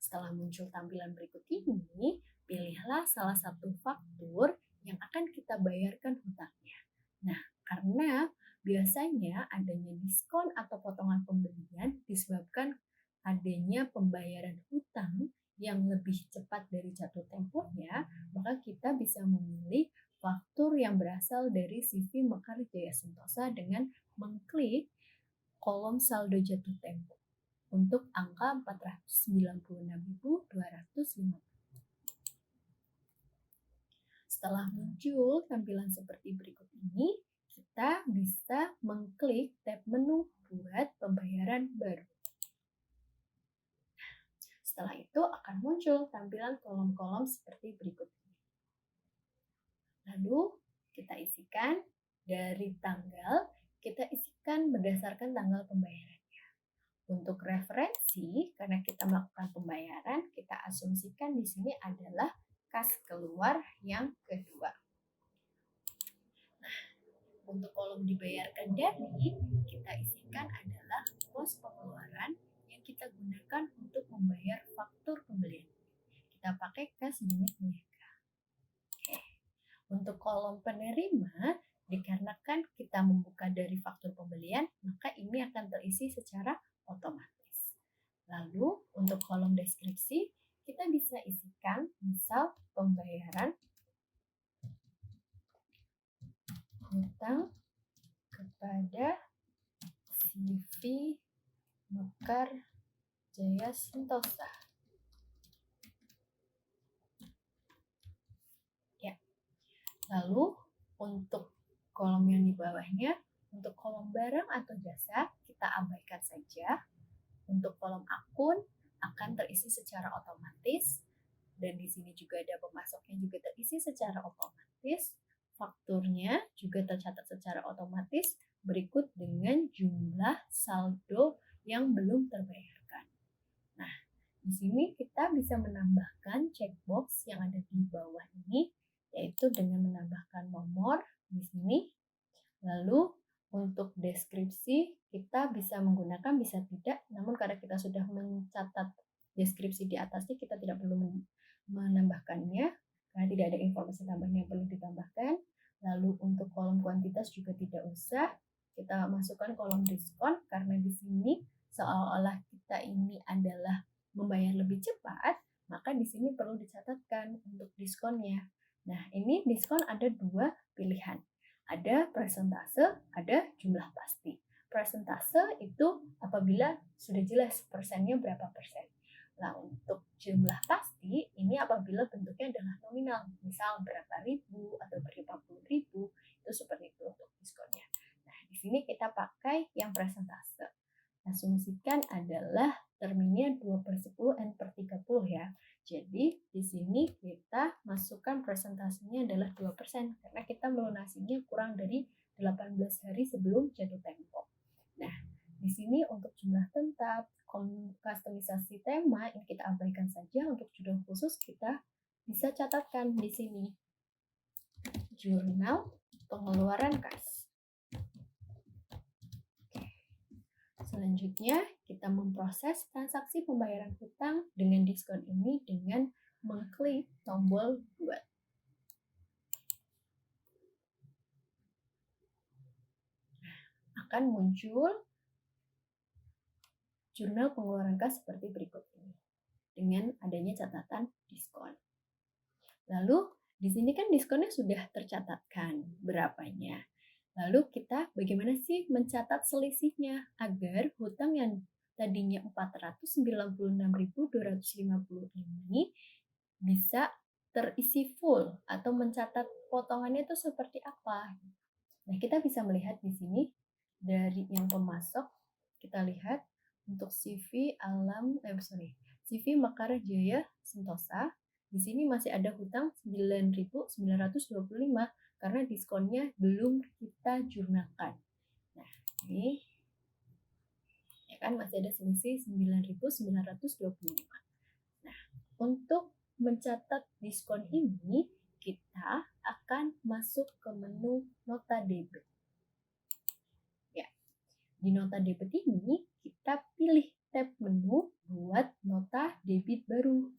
Setelah muncul tampilan berikut ini, pilihlah salah satu faktur yang akan kita bayarkan hutangnya. Nah, karena biasanya adanya diskon atau potongan pembelian disebabkan adanya pembayaran hutang yang lebih cepat dari jatuh temponya, maka kita bisa memilih faktur yang berasal dari CV Mekar Jaya Sentosa dengan mengklik kolom saldo jatuh tempo untuk angka 496.250. Setelah muncul tampilan seperti berikut ini, kita bisa mengklik tab menu buat pembayaran baru. Setelah itu akan muncul tampilan kolom-kolom seperti berikut ini. Lalu kita isikan dari tanggal, kita isikan berdasarkan tanggal pembayarannya. Untuk referensi, karena kita melakukan pembayaran, kita asumsikan di sini adalah kas keluar yang kedua. Nah, untuk kolom dibayarkan dari, kita isikan adalah pos pengeluaran yang kita gunakan untuk membayar faktur pembelian. Kita pakai kas unit niaga. Oke. Untuk kolom penerima, dikarenakan kita membuka dari faktur pembelian, maka ini akan terisi secara otomatis. Lalu, untuk kolom deskripsi, kita bisa isikan misal pembayaran hutang kepada CV Mekar Jaya Sentosa. Ya. Lalu, untuk kolom yang di bawahnya, untuk kolom barang atau jasa, kita abaikan saja. Untuk kolom akun akan terisi secara otomatis, dan di sini juga ada pemasoknya juga terisi secara otomatis. Fakturnya juga tercatat secara otomatis berikut dengan jumlah saldo yang belum terbayarkan. Nah, di sini kita bisa menambahkan checkbox yang ada di bawah ini, yaitu dengan menambahkan nomor di sini. Lalu untuk deskripsi kita bisa menggunakan, bisa tidak, namun karena kita sudah mencatat deskripsi di atasnya, kita tidak perlu menambahkannya karena tidak ada informasi tambahan yang perlu ditambahkan. Lalu untuk kolom kuantitas juga tidak usah, kita masukkan kolom diskon karena di sini seolah-olah kita ini adalah membayar lebih cepat, maka di sini perlu dicatatkan untuk diskonnya. Nah, ini diskon ada dua pilihan. Ada persentase, ada jumlah pasti. Persentase itu apabila sudah jelas persennya berapa persen. Nah, untuk jumlah pasti, ini apabila bentuknya adalah nominal. Misal berapa ribu atau berapa puluh ribu, itu seperti itu untuk diskonnya. Nah, di sini kita pakai yang persentase. Asumsikan adalah terminnya 2/10 N per 30 ya. Jadi di sini kita masukkan persentasenya adalah 2% karena kita melunasinya kurang dari 18 hari sebelum jatuh tempo. Nah, di sini untuk jumlah tetap, kustomisasi tema ini kita abaikan saja. Untuk judul khusus kita bisa catatkan di sini. Jurnal pengeluaran kas. Selanjutnya, kita memproses transaksi pembayaran hutang dengan diskon ini dengan mengklik tombol buat. Akan muncul jurnal pengeluaran kas seperti berikut ini dengan adanya catatan diskon. Lalu, di sini kan diskonnya sudah tercatatkan berapanya. Lalu kita bagaimana sih mencatat selisihnya agar hutang yang tadinya 496.250 ini bisa terisi full atau mencatat potongannya itu seperti apa. Nah, kita bisa melihat di sini dari yang pemasok, kita lihat untuk CV CV Mekar Jaya Sentosa, di sini masih ada hutang 9.925 karena diskonnya belum kita jurnalkan. Nah, ini ya kan masih ada selisih 9.925. Nah, untuk mencatat diskon ini, kita akan masuk ke menu nota debit. Ya, di nota debit ini kita pilih tab menu buat nota debit baru.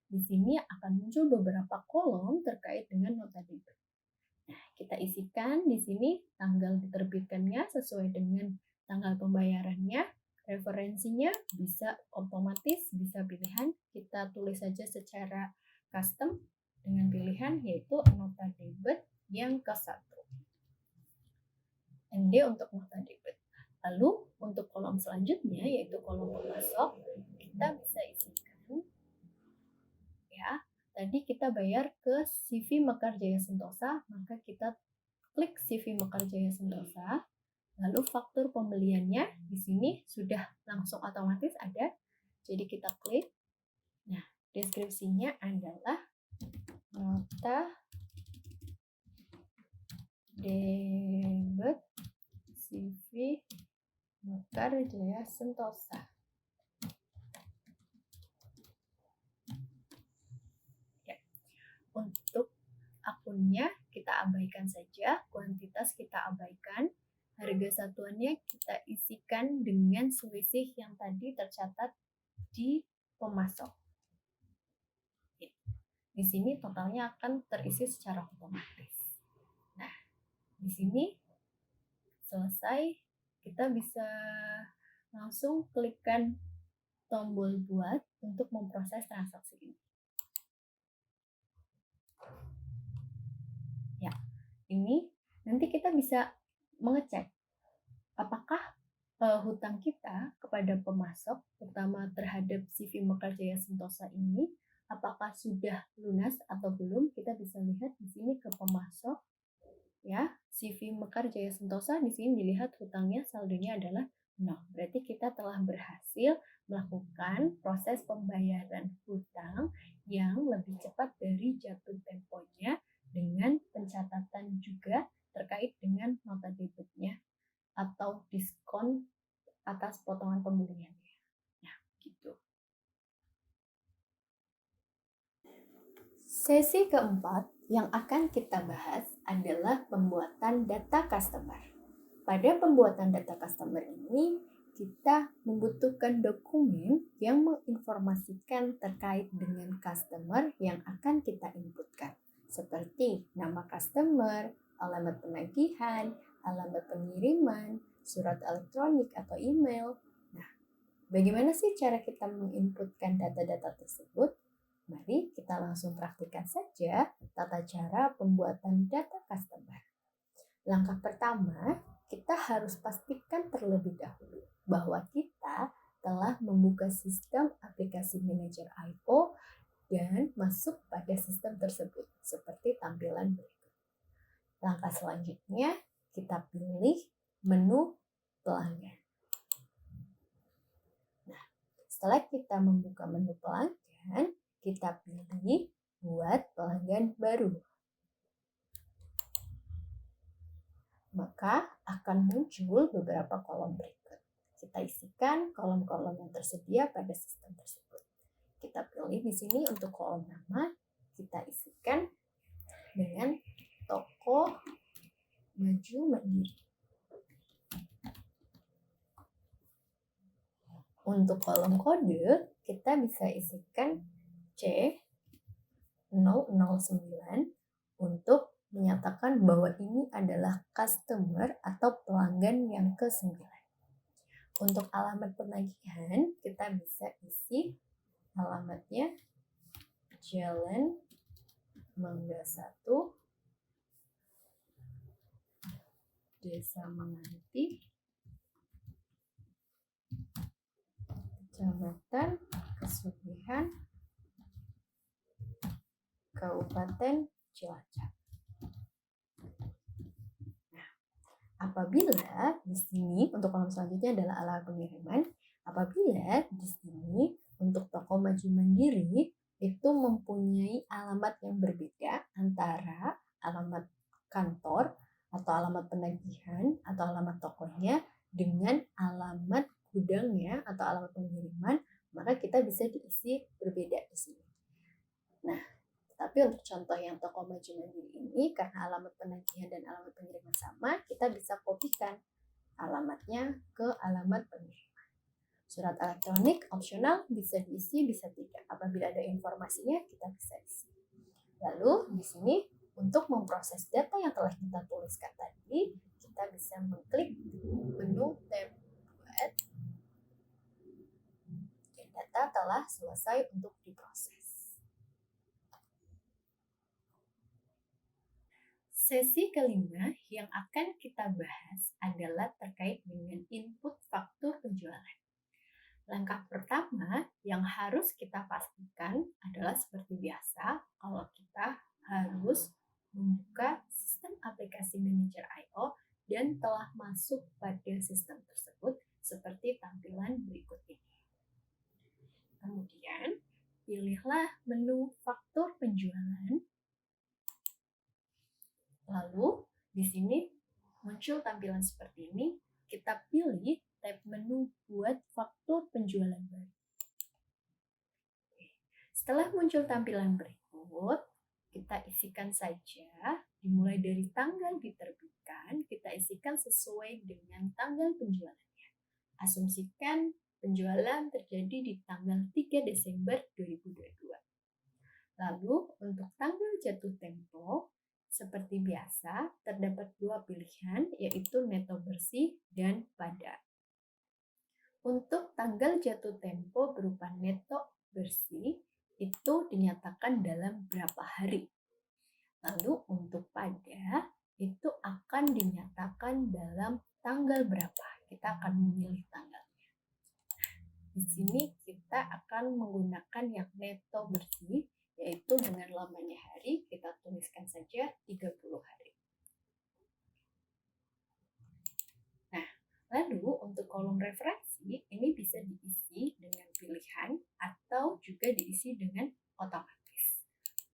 Di sini akan muncul beberapa kolom terkait dengan nota debit. Nah, kita isikan di sini tanggal diterbitkannya sesuai dengan tanggal pembayarannya, referensinya bisa otomatis, bisa pilihan. Kita tulis saja secara custom dengan pilihan yaitu nota debit yang ke-1. ND untuk nota debit. Lalu untuk kolom selanjutnya yaitu kolom pemasok, kita bisa isikan ya. Tadi kita bayar ke CV Mekar Jaya Sentosa, maka kita klik CV Mekar Jaya Sentosa. Lalu faktur pembeliannya di sini sudah langsung otomatis ada. Jadi kita klik. Nah, deskripsinya adalah nota debit CV Mekar Jaya Sentosa. Ya. Untuk akunnya kita abaikan saja, kuantitas kita abaikan, harga satuannya kita isikan dengan selisih yang tadi tercatat di pemasok. Di sini totalnya akan terisi secara otomatis. Nah, di sini selesai, kita bisa langsung klikkan tombol buat untuk memproses transaksi ini. Ya, ini nanti kita bisa mengecek apakah hutang kita kepada pemasok, terutama terhadap CV Mekar Jaya Sentosa ini, apakah sudah lunas atau belum. Kita bisa lihat di sini ke pemasok, ya, CV Mekar Jaya Sentosa, di sini dilihat hutangnya saldonya adalah 0. Berarti kita telah berhasil melakukan proses pembayaran hutang yang lebih cepat dari jatuh temponya, dengan pencatatan juga terkait dengan nota debitnya atau diskon atas potongan pembeliannya. Nah, gitu. Sesi keempat yang akan kita bahas adalah pembuatan data customer. Pada pembuatan data customer ini, kita membutuhkan dokumen yang menginformasikan terkait dengan customer yang akan kita inputkan, seperti nama customer, alamat penagihan, alamat pengiriman, surat elektronik atau email. Nah, bagaimana sih cara kita menginputkan data-data tersebut? Mari kita langsung praktikkan saja tata cara pembuatan data customer. Langkah pertama, kita harus pastikan terlebih dahulu bahwa kita telah membuka sistem aplikasi manajer I/O dan masuk pada sistem tersebut seperti tampilan berikut. Langkah selanjutnya, kita pilih menu pelanggan. Nah, setelah kita membuka menu pelanggan, kita pilih buat pelanggan baru. Maka akan muncul beberapa kolom berikut. Kita isikan kolom-kolom yang tersedia pada sistem tersebut. Kita pilih di sini untuk kolom nama, kita isikan dengan Toko Maju Mandiri. Untuk kolom kode, kita bisa isikan C009 untuk menyatakan bahwa ini adalah customer atau pelanggan yang ke-9. Untuk alamat penagihan, kita bisa isi alamatnya Jalan Mangga 1, Desa Menganti, Kecamatan Kesugihan, Kabupaten Cilacap. Nah, apabila di sini untuk kolom selanjutnya adalah alamat pengiriman, apabila di sini untuk Toko Maju Mandiri itu mempunyai alamat yang berbeda antara alamat kantor atau alamat penagihan atau alamat tokonya dengan alamat gudangnya atau alamat pengiriman, maka kita bisa diisi berbeda di sini. Nah, tapi untuk contoh yang Toko Maju Mandiri ini, karena alamat penagihan dan alamat pengiriman sama, kita bisa kopikan alamatnya ke alamat pengiriman. Surat elektronik opsional, bisa diisi, bisa tidak. Apabila ada informasinya, kita bisa isi. Lalu di sini untuk memproses data yang telah kita tuliskan tadi, kita bisa mengklik menu tab buat, dan data telah selesai untuk diproses. Sesi kelima yang akan kita bahas adalah terkait dengan input faktur penjualan. Langkah pertama yang harus kita pastikan adalah seperti biasa, kalau kita harus membuka sistem aplikasi manajer I/O dan telah masuk pada sistem tersebut seperti tampilan berikut ini. Kemudian, pilihlah menu faktur penjualan. Lalu, Di sini muncul tampilan seperti ini, kita pilih tab menu buat faktur penjualan baru. Setelah muncul tampilan berikut, kita isikan saja, dimulai dari tanggal diterbitkan, kita isikan sesuai dengan tanggal penjualannya. Asumsikan penjualan terjadi di tanggal 3 Desember 2022. Lalu, untuk tanggal jatuh tempo, seperti biasa, terdapat dua pilihan, yaitu neto bersih dan padat. Untuk tanggal jatuh tempo berupa neto bersih, itu dinyatakan dalam berapa hari. Lalu untuk pada, itu akan dinyatakan dalam tanggal berapa. Kita akan memilih tanggalnya. Di sini kita akan menggunakan yang neto bersih, yaitu dengan lamanya hari, kita tuliskan saja 30 hari. Nah, lalu untuk kolom referensi, ini bisa diisi dengan pilihan atau juga diisi dengan otomatis.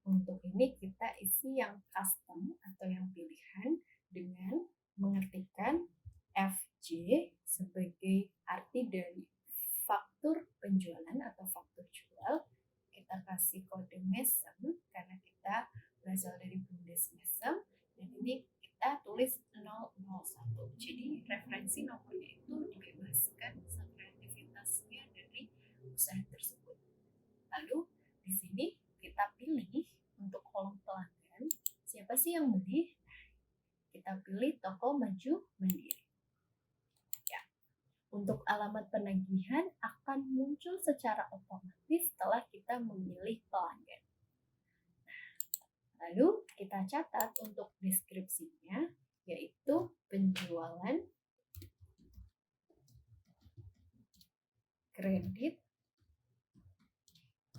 Untuk ini kita isi yang custom atau yang pilihan dengan mengetikkan FJ sebagai arti dari faktur penjualan atau faktur jual. Kita kasih kode MESM karena kita berasal dari Bundes MESM, dan ini kita tulis 001. Jadi referensi nomornya itu dibebaskan sekreativitasnya dari usaha tersebut. Lalu di sini kita pilih untuk kolom pelanggan, siapa sih yang beli? Kita pilih toko Maju Mandiri. Ya. Untuk alamat penagihan akan muncul secara otomatis setelah kita memilih pelanggan. Lalu kita catat untuk deskripsinya, yaitu penjualan kredit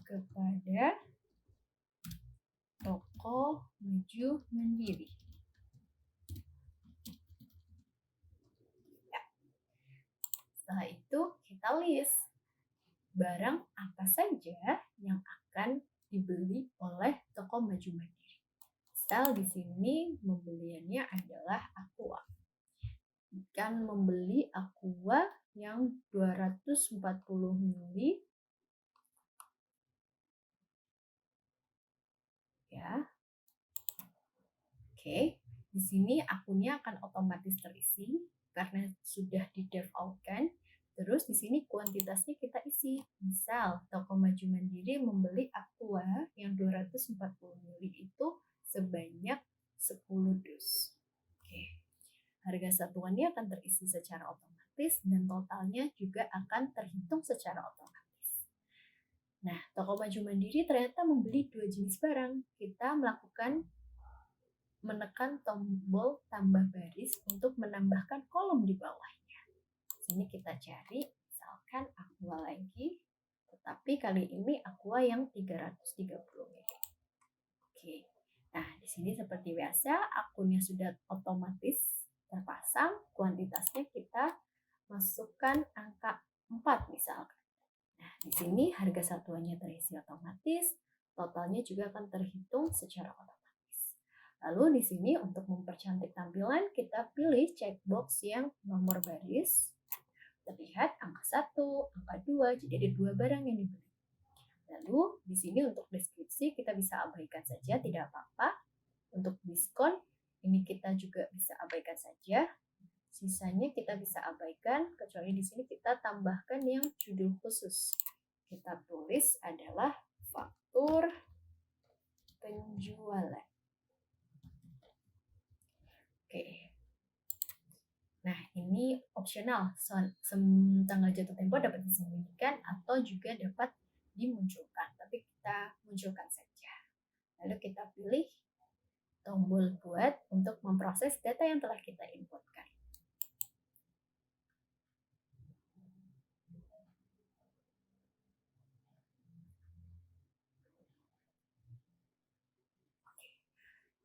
kepada toko Maju Mandiri. Ya. Setelah itu kita list barang apa saja yang akan dibeli oleh toko Maju Mandiri. Misal di sini pembeliannya adalah Aqua. Akan membeli Aqua yang 240 ml. Ya. Oke, di sini akunnya akan otomatis terisi karena sudah di-default-kan. Terus di sini kuantitasnya kita isi. Misal, toko Maju Mandiri membeli Aqua yang 240 ml itu sebanyak 10 dus. Oke. Harga satuannya akan terisi secara otomatis dan totalnya juga akan terhitung secara otomatis. Nah, toko Maju Mandiri ternyata membeli 2 jenis barang. Kita menekan tombol tambah baris untuk menambahkan kolom di bawahnya. Sini kita cari, misalkan Aqua lagi, tetapi kali ini Aqua yang 330 ml. Oke. Nah, di sini seperti biasa, akunnya sudah otomatis terpasang, kuantitasnya kita masukkan angka 4 misalkan. Nah, di sini harga satuannya terisi otomatis, totalnya juga akan terhitung secara otomatis. Lalu di sini untuk mempercantik tampilan, kita pilih checkbox yang nomor baris. Terlihat angka 1, angka 2, jadi ada 2 barang yang dibeli. Lalu di sini untuk deskripsi kita bisa abaikan saja, tidak apa-apa. Untuk diskon, ini kita juga bisa abaikan saja. Sisanya kita bisa abaikan, kecuali di sini kita tambahkan yang judul khusus. Kita tulis adalah faktur penjualan. Oke. Nah, ini opsional. Tanggal jatuh tempo dapat disembunyikan atau juga dapat dimunculkan. Tapi kita munculkan saja. Lalu kita pilih tombol buat untuk memproses data yang telah kita inputkan.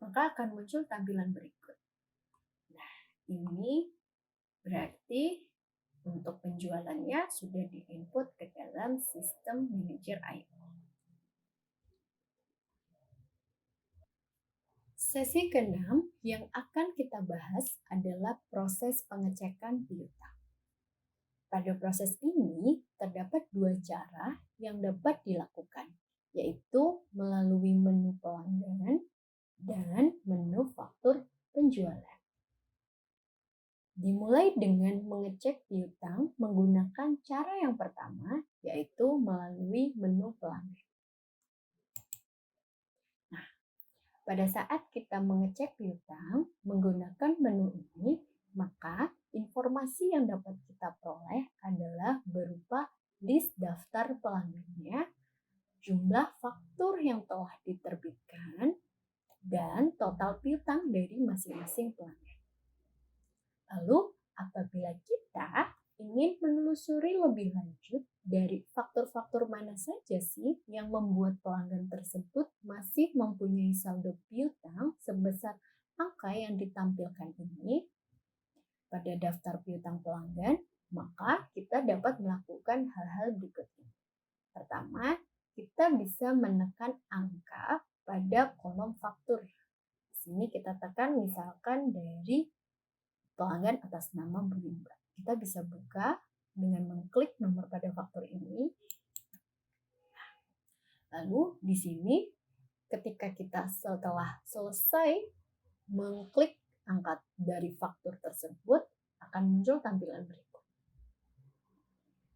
Maka akan muncul tampilan berikut. Nah, ini berarti untuk penjualannya sudah diinput ke dalam sistem manajer IO. Sesi ke-6 yang akan kita bahas adalah proses pengecekan piutang. Pada proses ini, terdapat dua cara yang dapat dilakukan, yaitu melalui menu pelanggan dan menu faktur penjualan. Dimulai dengan mengecek piutang menggunakan cara yang pertama, yaitu melalui menu pelanggan. Pada saat kita mengecek piutang menggunakan menu ini, maka informasi yang dapat kita peroleh adalah berupa list daftar pelanggannya, jumlah faktur yang telah diterbitkan, dan total piutang dari masing-masing pelanggan. Lalu, apabila kita ingin menelusuri lebih lanjut dari faktor-faktor mana saja sih yang membuat pelanggan tersebut masih mempunyai saldo piutang sebesar angka yang ditampilkan ini pada daftar piutang pelanggan, maka kita dapat melakukan hal-hal berikut ini. Pertama, kita bisa menekan angka pada kolom faktur. Di sini kita tekan misalkan dari pelanggan atas nama Bu Limba. Kita bisa buka dengan mengklik nomor pada faktur ini. Lalu di sini ketika kita setelah selesai mengklik angka dari faktur tersebut, akan muncul tampilan berikut.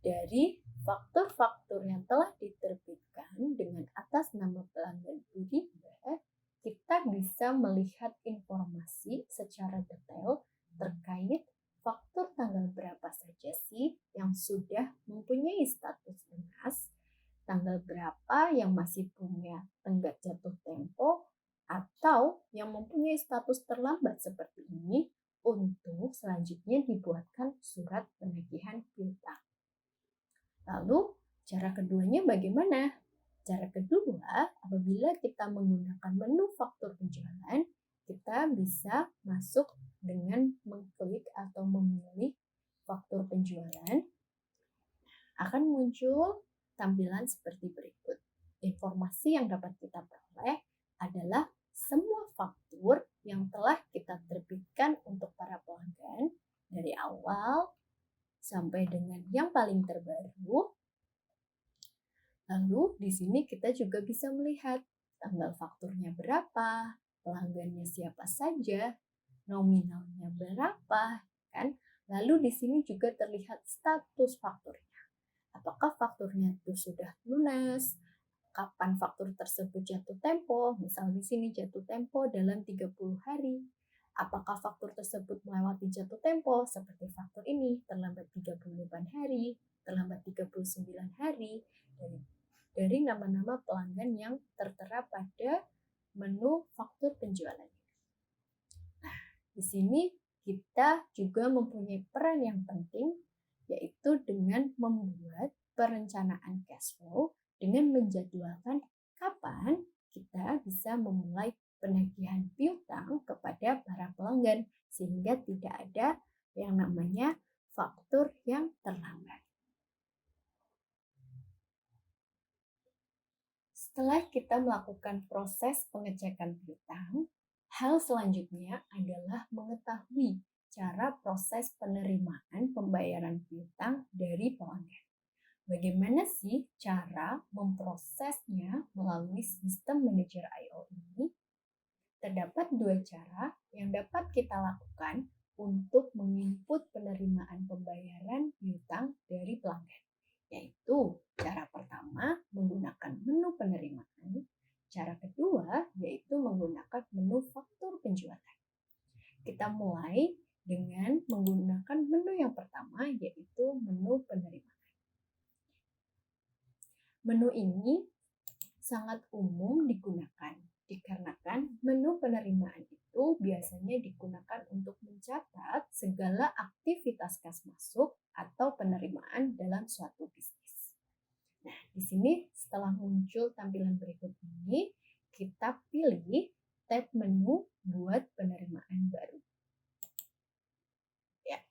Dari faktur-faktur yang telah diterbitkan dengan atas nama pelanggan Bu Limba, kita bisa melihat informasi secara detail terkait faktur tanggal berapa saja sih yang sudah mempunyai status lunas, tanggal berapa yang masih punya tenggat jatuh tempo, atau yang mempunyai status terlambat seperti ini untuk selanjutnya dibuatkan surat penagihan piutang. Lalu, cara keduanya bagaimana? Cara kedua, apabila kita menggunakan menu faktur penjualan, kita bisa masuk dengan mengklik atau memilih faktur penjualan. Akan muncul tampilan seperti berikut. Informasi yang dapat kita peroleh adalah semua faktur yang telah kita terbitkan untuk para pelanggan dari awal sampai dengan yang paling terbaru. Lalu di sini kita juga bisa melihat tanggal fakturnya berapa, pelanggannya siapa saja, nominalnya berapa, kan? Lalu di sini juga terlihat status fakturnya. Apakah fakturnya itu sudah lunas? Kapan faktur tersebut jatuh tempo? Misal di sini jatuh tempo dalam 30 hari. Apakah faktur tersebut melewati jatuh tempo seperti faktur ini terlambat 38 hari, terlambat 39 hari dari nama-nama pelanggan yang tertera pada menu faktur penjualan. Nah, di sini kita juga mempunyai peran yang penting, yaitu dengan membuat perencanaan cash flow dengan menjadwalkan kapan kita bisa memulai penagihan piutang kepada para pelanggan sehingga tidak ada yang namanya faktur yang terlambat. Setelah kita melakukan proses pengecekan piutang, hal selanjutnya adalah mengetahui cara proses penerimaan pembayaran piutang dari pelanggan. Bagaimana sih cara memprosesnya melalui sistem manajer I/O ini? Terdapat dua cara yang dapat kita lakukan untuk menginput penerimaan pembayaran piutang dari pelanggan, yaitu cara pertama menggunakan menu penerimaan, cara kedua yaitu menggunakan menu faktur penjualan. Kita mulai dengan menggunakan menu yang pertama yaitu menu penerimaan. Menu ini sangat umum digunakan dikarenakan menu penerimaan itu biasanya digunakan untuk mencatat segala aktivitas kas masuk atau penerimaan dalam suatu bisnis. Nah, di sini setelah muncul tampilan berikut ini, kita pilih tab menu buat penerimaan baru. Ya.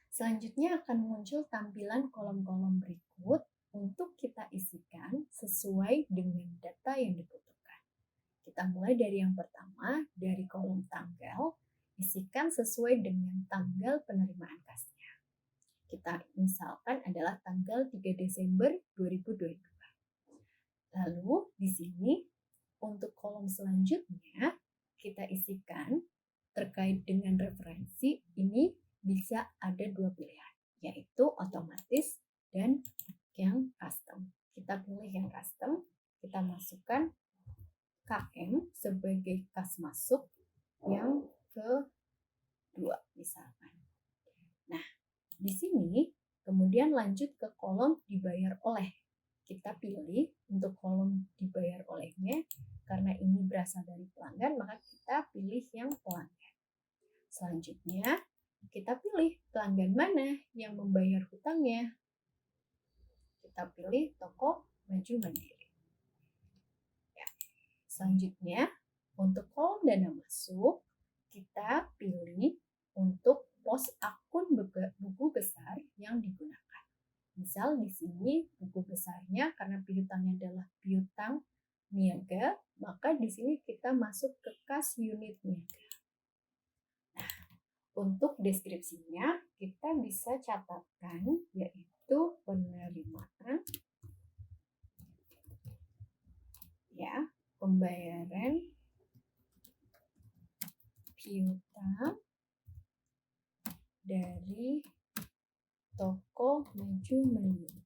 Selanjutnya akan muncul tampilan kolom-kolom berikut untuk kita isikan sesuai dengan data yang dibutuhkan. Kita mulai dari yang pertama, sesuai dengan tanggal penerimaan kasnya. Kita misalkan adalah tanggal 3 Desember 2022. Lalu di sini untuk kolom selanjutnya kita isikan terkait dengan referensi. Ini bisa ada dua pilihan, yaitu otomatis dan yang custom. Kita pilih yang custom, kita masukkan KM sebagai kas masuk yang kedua misalkan. Nah, di sini kemudian lanjut ke kolom dibayar oleh. Kita pilih untuk kolom dibayar olehnya, karena ini berasal dari pelanggan, maka kita pilih yang pelanggan. Selanjutnya, kita pilih pelanggan mana yang membayar hutangnya. Kita pilih toko Maju Mandiri. Ya. Selanjutnya, untuk kolom dana masuk, kita pilih untuk pos akun buku besar yang digunakan. Misal di sini buku besarnya karena piutangnya adalah piutang niaga, maka di sini kita masuk ke kas unit niaga. Nah, untuk deskripsinya kita bisa catatkan yaitu penerimaan, ya, pembayaran piutang dari toko Maju Mandiri.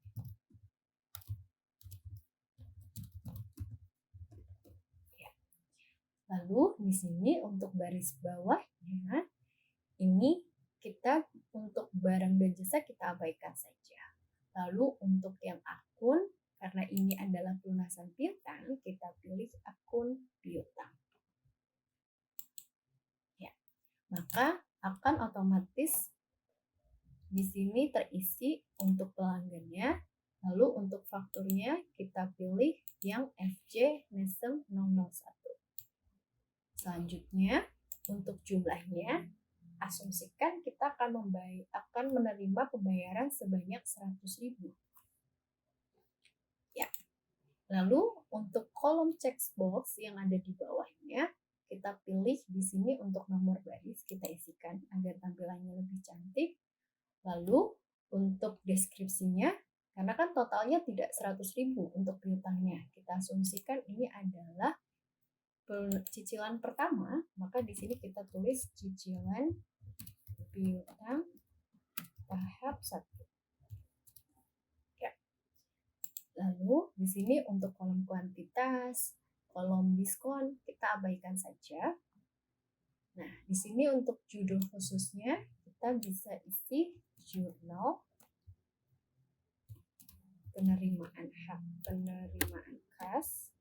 Ya. Lalu di sini untuk baris bawahnya, ini kita untuk barang dan jasa kita abaikan saja. Lalu untuk yang akun, karena ini adalah pelunasan piutang, kita pilih akun piutang. Ya, maka akan otomatis di sini terisi untuk pelanggannya. Lalu untuk fakturnya kita pilih yang FJ Mesem 001. Selanjutnya untuk jumlahnya, asumsikan kita akan menerima pembayaran sebanyak 100.000. Ya. Lalu untuk kolom checkbox yang ada di bawahnya, kita pilih di sini untuk nomor baris, kita isikan agar tampilannya lebih cantik. Lalu untuk deskripsinya, karena kan totalnya tidak 100.000 untuk piutangnya, kita asumsikan ini adalah cicilan pertama, maka di sini kita tulis cicilan piutang tahap 1. Ya. Lalu di sini untuk kolom kuantitas, kolom diskon kita abaikan saja. Nah, di sini untuk judul khususnya kita bisa isi jurnal penerimaan kas.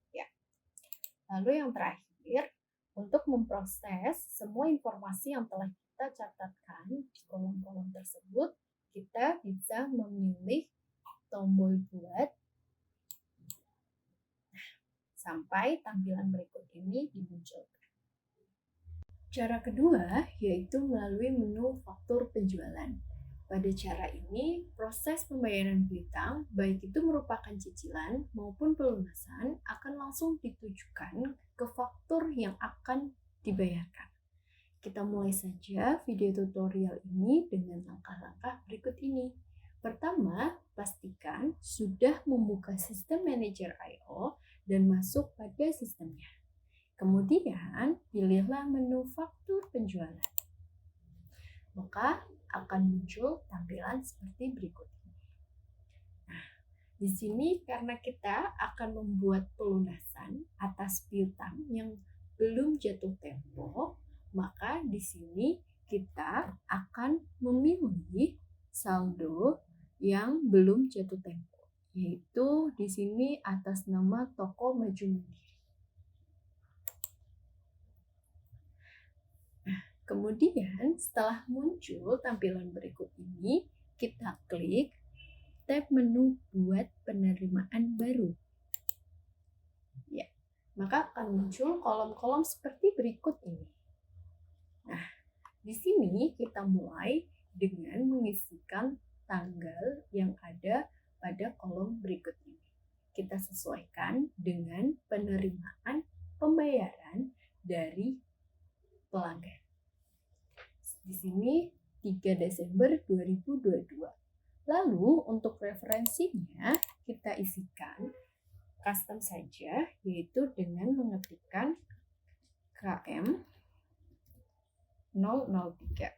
Ya. Lalu yang terakhir, untuk memproses semua informasi yang telah kita catatkan di kolom-kolom tersebut, kita bisa memilih tombol buat sampai tampilan berikut ini dimunculkan. Cara kedua yaitu melalui menu faktur penjualan. Pada cara ini, proses pembayaran piutang, baik itu merupakan cicilan maupun pelunasan, akan langsung ditujukan ke faktur yang akan dibayarkan. Kita mulai saja video tutorial ini dengan langkah-langkah berikut ini. Pertama, pastikan sudah membuka sistem manager I/O dan masuk pada sistemnya. Kemudian, pilihlah menu faktur penjualan. Maka akan muncul tampilan seperti berikut ini. Nah, di sini karena kita akan membuat pelunasan atas piutang yang belum jatuh tempo, maka di sini kita akan memilih saldo yang belum jatuh tempo, yaitu di sini atas nama toko Maju Mandiri. Kemudian setelah muncul tampilan berikut ini, kita klik tab menu buat penerimaan baru. Ya, maka akan muncul kolom-kolom seperti berikut ini. Nah, di sini kita mulai dengan mengisikan tanggal yang ada pada kolom berikut ini. Kita sesuaikan dengan penerimaan pembayaran 3 Desember 2022. Lalu untuk referensinya kita isikan custom saja, yaitu dengan mengetikkan KM 003.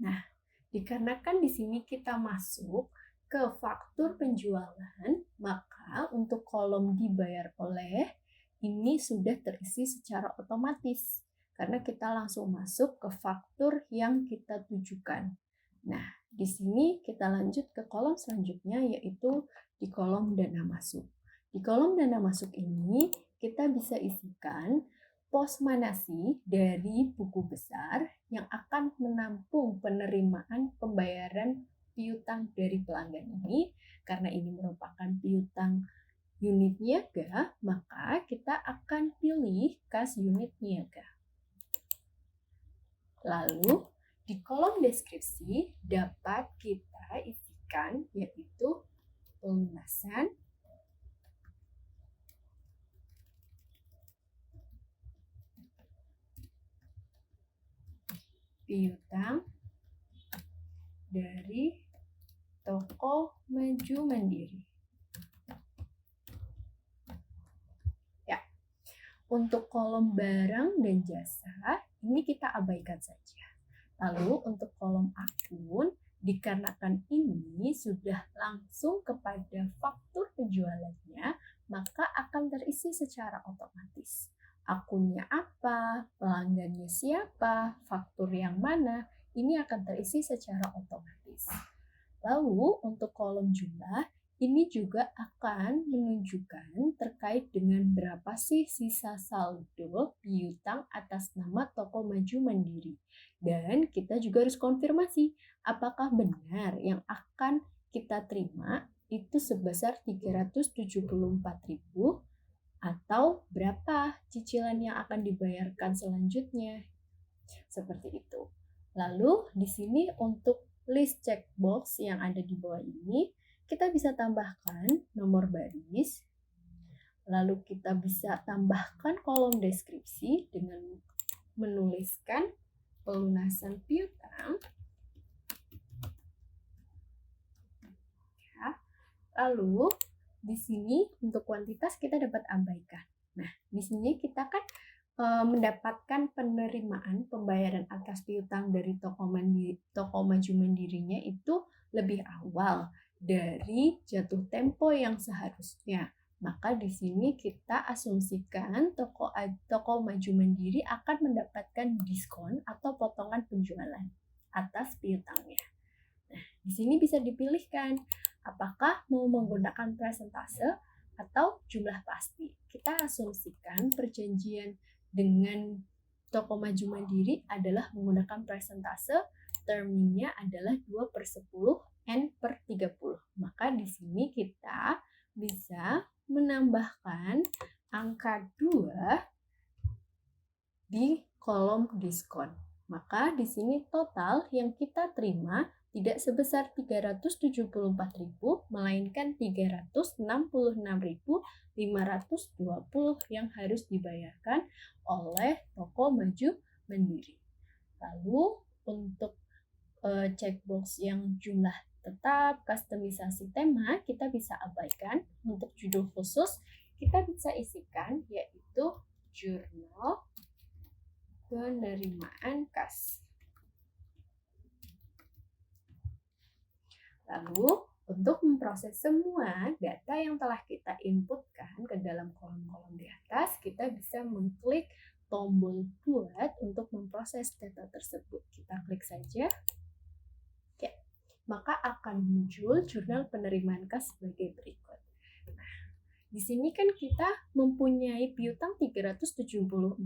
Nah, dikarenakan di sini kita masuk ke faktur penjualan, maka untuk kolom dibayar oleh ini sudah terisi secara otomatis karena kita langsung masuk ke faktur yang kita tujukan. Nah, di sini kita lanjut ke kolom selanjutnya, yaitu di kolom dana masuk. Di kolom dana masuk ini kita bisa isikan pos mana sih dari buku besar yang akan menampung penerimaan pembayaran piutang dari pelanggan ini. Karena ini merupakan piutang unit niaga, maka kita akan pilih kas unit niaga. Lalu di kolom deskripsi dapat kita isikan yaitu pelunasan, piutang dari toko maju mandiri. Ya, untuk kolom barang dan jasa ini kita abaikan saja. Lalu untuk kolom akun, dikarenakan ini sudah langsung kepada faktur penjualannya, maka akan terisi secara otomatis. Akunnya apa, pelanggannya siapa, faktur yang mana, ini akan terisi secara otomatis. Lalu untuk kolom jumlah, ini juga akan menunjukkan terkait dengan berapa sih sisa saldo piutang atas nama toko maju mandiri. Dan kita juga harus konfirmasi apakah benar yang akan kita terima itu sebesar 374.000 atau berapa cicilan yang akan dibayarkan selanjutnya. Seperti itu. Lalu di sini untuk list checkbox yang ada di bawah ini, kita bisa tambahkan nomor baris, lalu kita bisa tambahkan kolom deskripsi dengan menuliskan pelunasan piutang. Ya. Lalu di sini untuk kuantitas kita dapat abaikan. Nah, di sini kita kan mendapatkan penerimaan pembayaran atas piutang dari toko maju mandirinya itu lebih awal dari jatuh tempo yang seharusnya. Maka di sini kita asumsikan toko maju mandiri akan mendapatkan diskon atau potongan penjualan atas piutangnya. Nah, di sini bisa dipilihkan apakah mau menggunakan persentase atau jumlah pasti. Kita asumsikan perjanjian dengan toko maju mandiri adalah menggunakan persentase, termnya adalah 2/10 N/30. Maka di sini kita bisa menambahkan angka 2 di kolom diskon. Maka di sini total yang kita terima tidak sebesar 374.000, melainkan 366.520 yang harus dibayarkan oleh toko maju mandiri. Lalu untuk checkbox yang jumlah tetap, kustomisasi tema, kita bisa abaikan. Untuk judul khusus, kita bisa isikan yaitu jurnal penerimaan kas. Lalu, untuk memproses semua data yang telah kita inputkan ke dalam kolom-kolom di atas, kita bisa mengklik tombol buat untuk memproses data tersebut. Kita klik saja. Oke, maka akan muncul jurnal penerimaan kas sebagai berikut. Nah, di sini kan kita mempunyai piutang 374.000.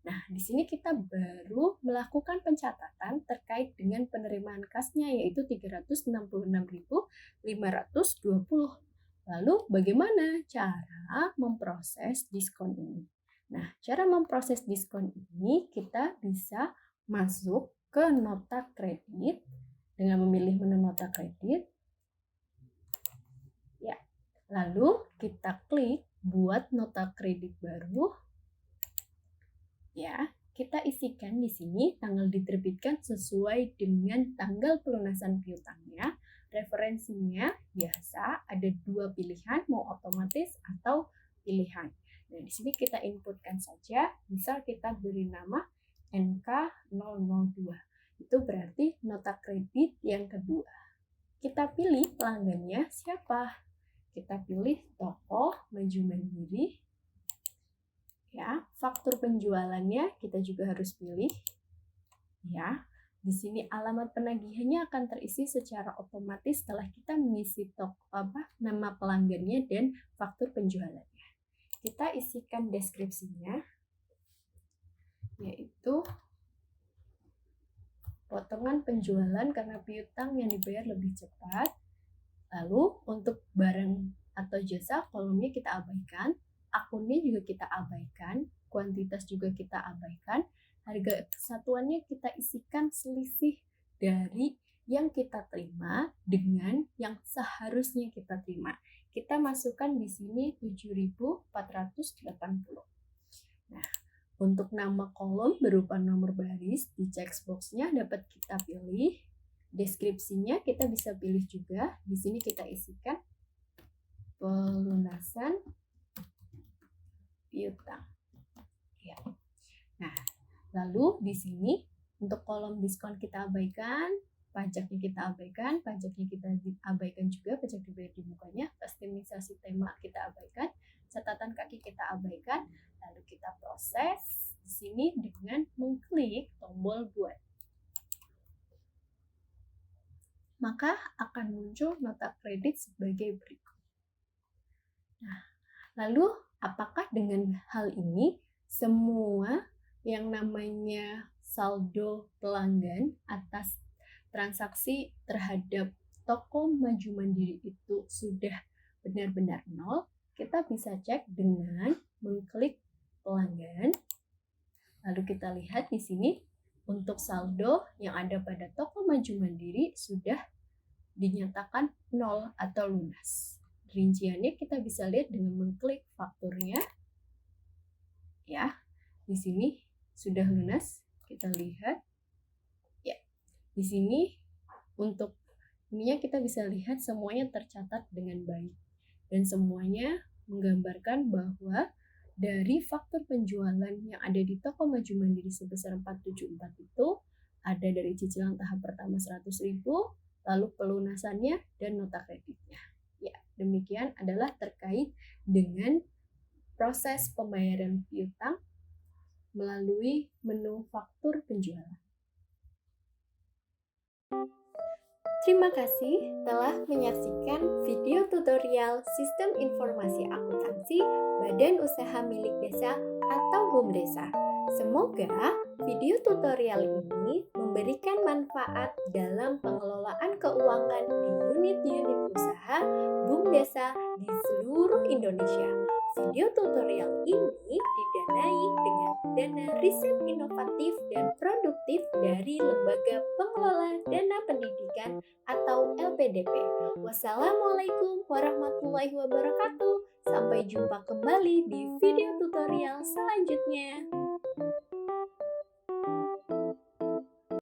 Nah, di sini kita baru melakukan pencatatan terkait dengan penerimaan kasnya yaitu 366.520. Lalu bagaimana cara memproses diskon ini? Nah, cara memproses diskon ini kita bisa masuk ke nota kredit dengan memilih menu nota kredit. Ya, lalu kita klik buat nota kredit baru. Ya, kita isikan di sini tanggal diterbitkan sesuai dengan tanggal pelunasan piutangnya. Referensinya biasa ada 2 pilihan, mau otomatis atau pilihan. Nah, di sini kita inputkan saja, misal kita beri nama NK002. Itu berarti nota kredit yang kedua. Kita pilih pelanggannya siapa? Kita pilih toko Maju Mandiri. Ya, faktur penjualannya kita juga harus pilih. Ya, di sini alamat penagihannya akan terisi secara otomatis setelah kita mengisi nama pelanggannya dan faktur penjualannya. Kita isikan deskripsinya, yaitu potongan penjualan karena piutang yang dibayar lebih cepat. Lalu untuk barang atau jasa kolomnya kita abaikan, akunnya juga kita abaikan, kuantitas juga kita abaikan, harga kesatuannya kita isikan selisih dari yang kita terima dengan yang seharusnya kita terima. Kita masukkan di sini 7.480. Nah, untuk nama kolom berupa nomor baris di checkbox-nya dapat kita pilih. Deskripsinya kita bisa pilih juga. Di sini kita isikan pelunasan piutang. Ya. Nah, lalu di sini untuk kolom diskon kita abaikan, pajaknya kita abaikan, juga, pajak dibayar di mukanya, kustomisasi tema kita abaikan, catatan kaki kita abaikan, lalu kita proses di sini dengan mengklik tombol buat. Maka akan muncul nota kredit sebagai berikut. Nah, lalu apakah dengan hal ini semua yang namanya saldo pelanggan atas transaksi terhadap toko Maju Mandiri itu sudah benar-benar nol? Kita bisa cek dengan mengklik pelanggan. Lalu kita lihat di sini untuk saldo yang ada pada toko Maju Mandiri sudah dinyatakan nol atau lunas. Rinciannya kita bisa lihat dengan mengklik fakturnya. Ya, di sini sudah lunas. Kita lihat. Ya, di sini untuk ininya kita bisa lihat semuanya tercatat dengan baik. Dan semuanya menggambarkan bahwa dari faktur penjualan yang ada di toko Maju Mandiri sebesar 474 itu ada dari cicilan tahap pertama 100.000, lalu pelunasannya dan nota kreditnya. Ya, demikian adalah terkait dengan proses pembayaran piutang melalui menu faktur penjualan. Terima kasih telah menyaksikan video tutorial Sistem Informasi Akuntansi Badan Usaha Milik Desa atau BUMDesa. Semoga video tutorial ini memberikan manfaat dalam pengelolaan keuangan di unit-unit usaha BUMDesa di seluruh Indonesia. Video tutorial ini didanai dengan dana riset inovatif dan produktif dari Lembaga Pengelola Dana Pendidikan atau LPDP. Wassalamualaikum warahmatullahi wabarakatuh. Sampai jumpa kembali di video tutorial selanjutnya.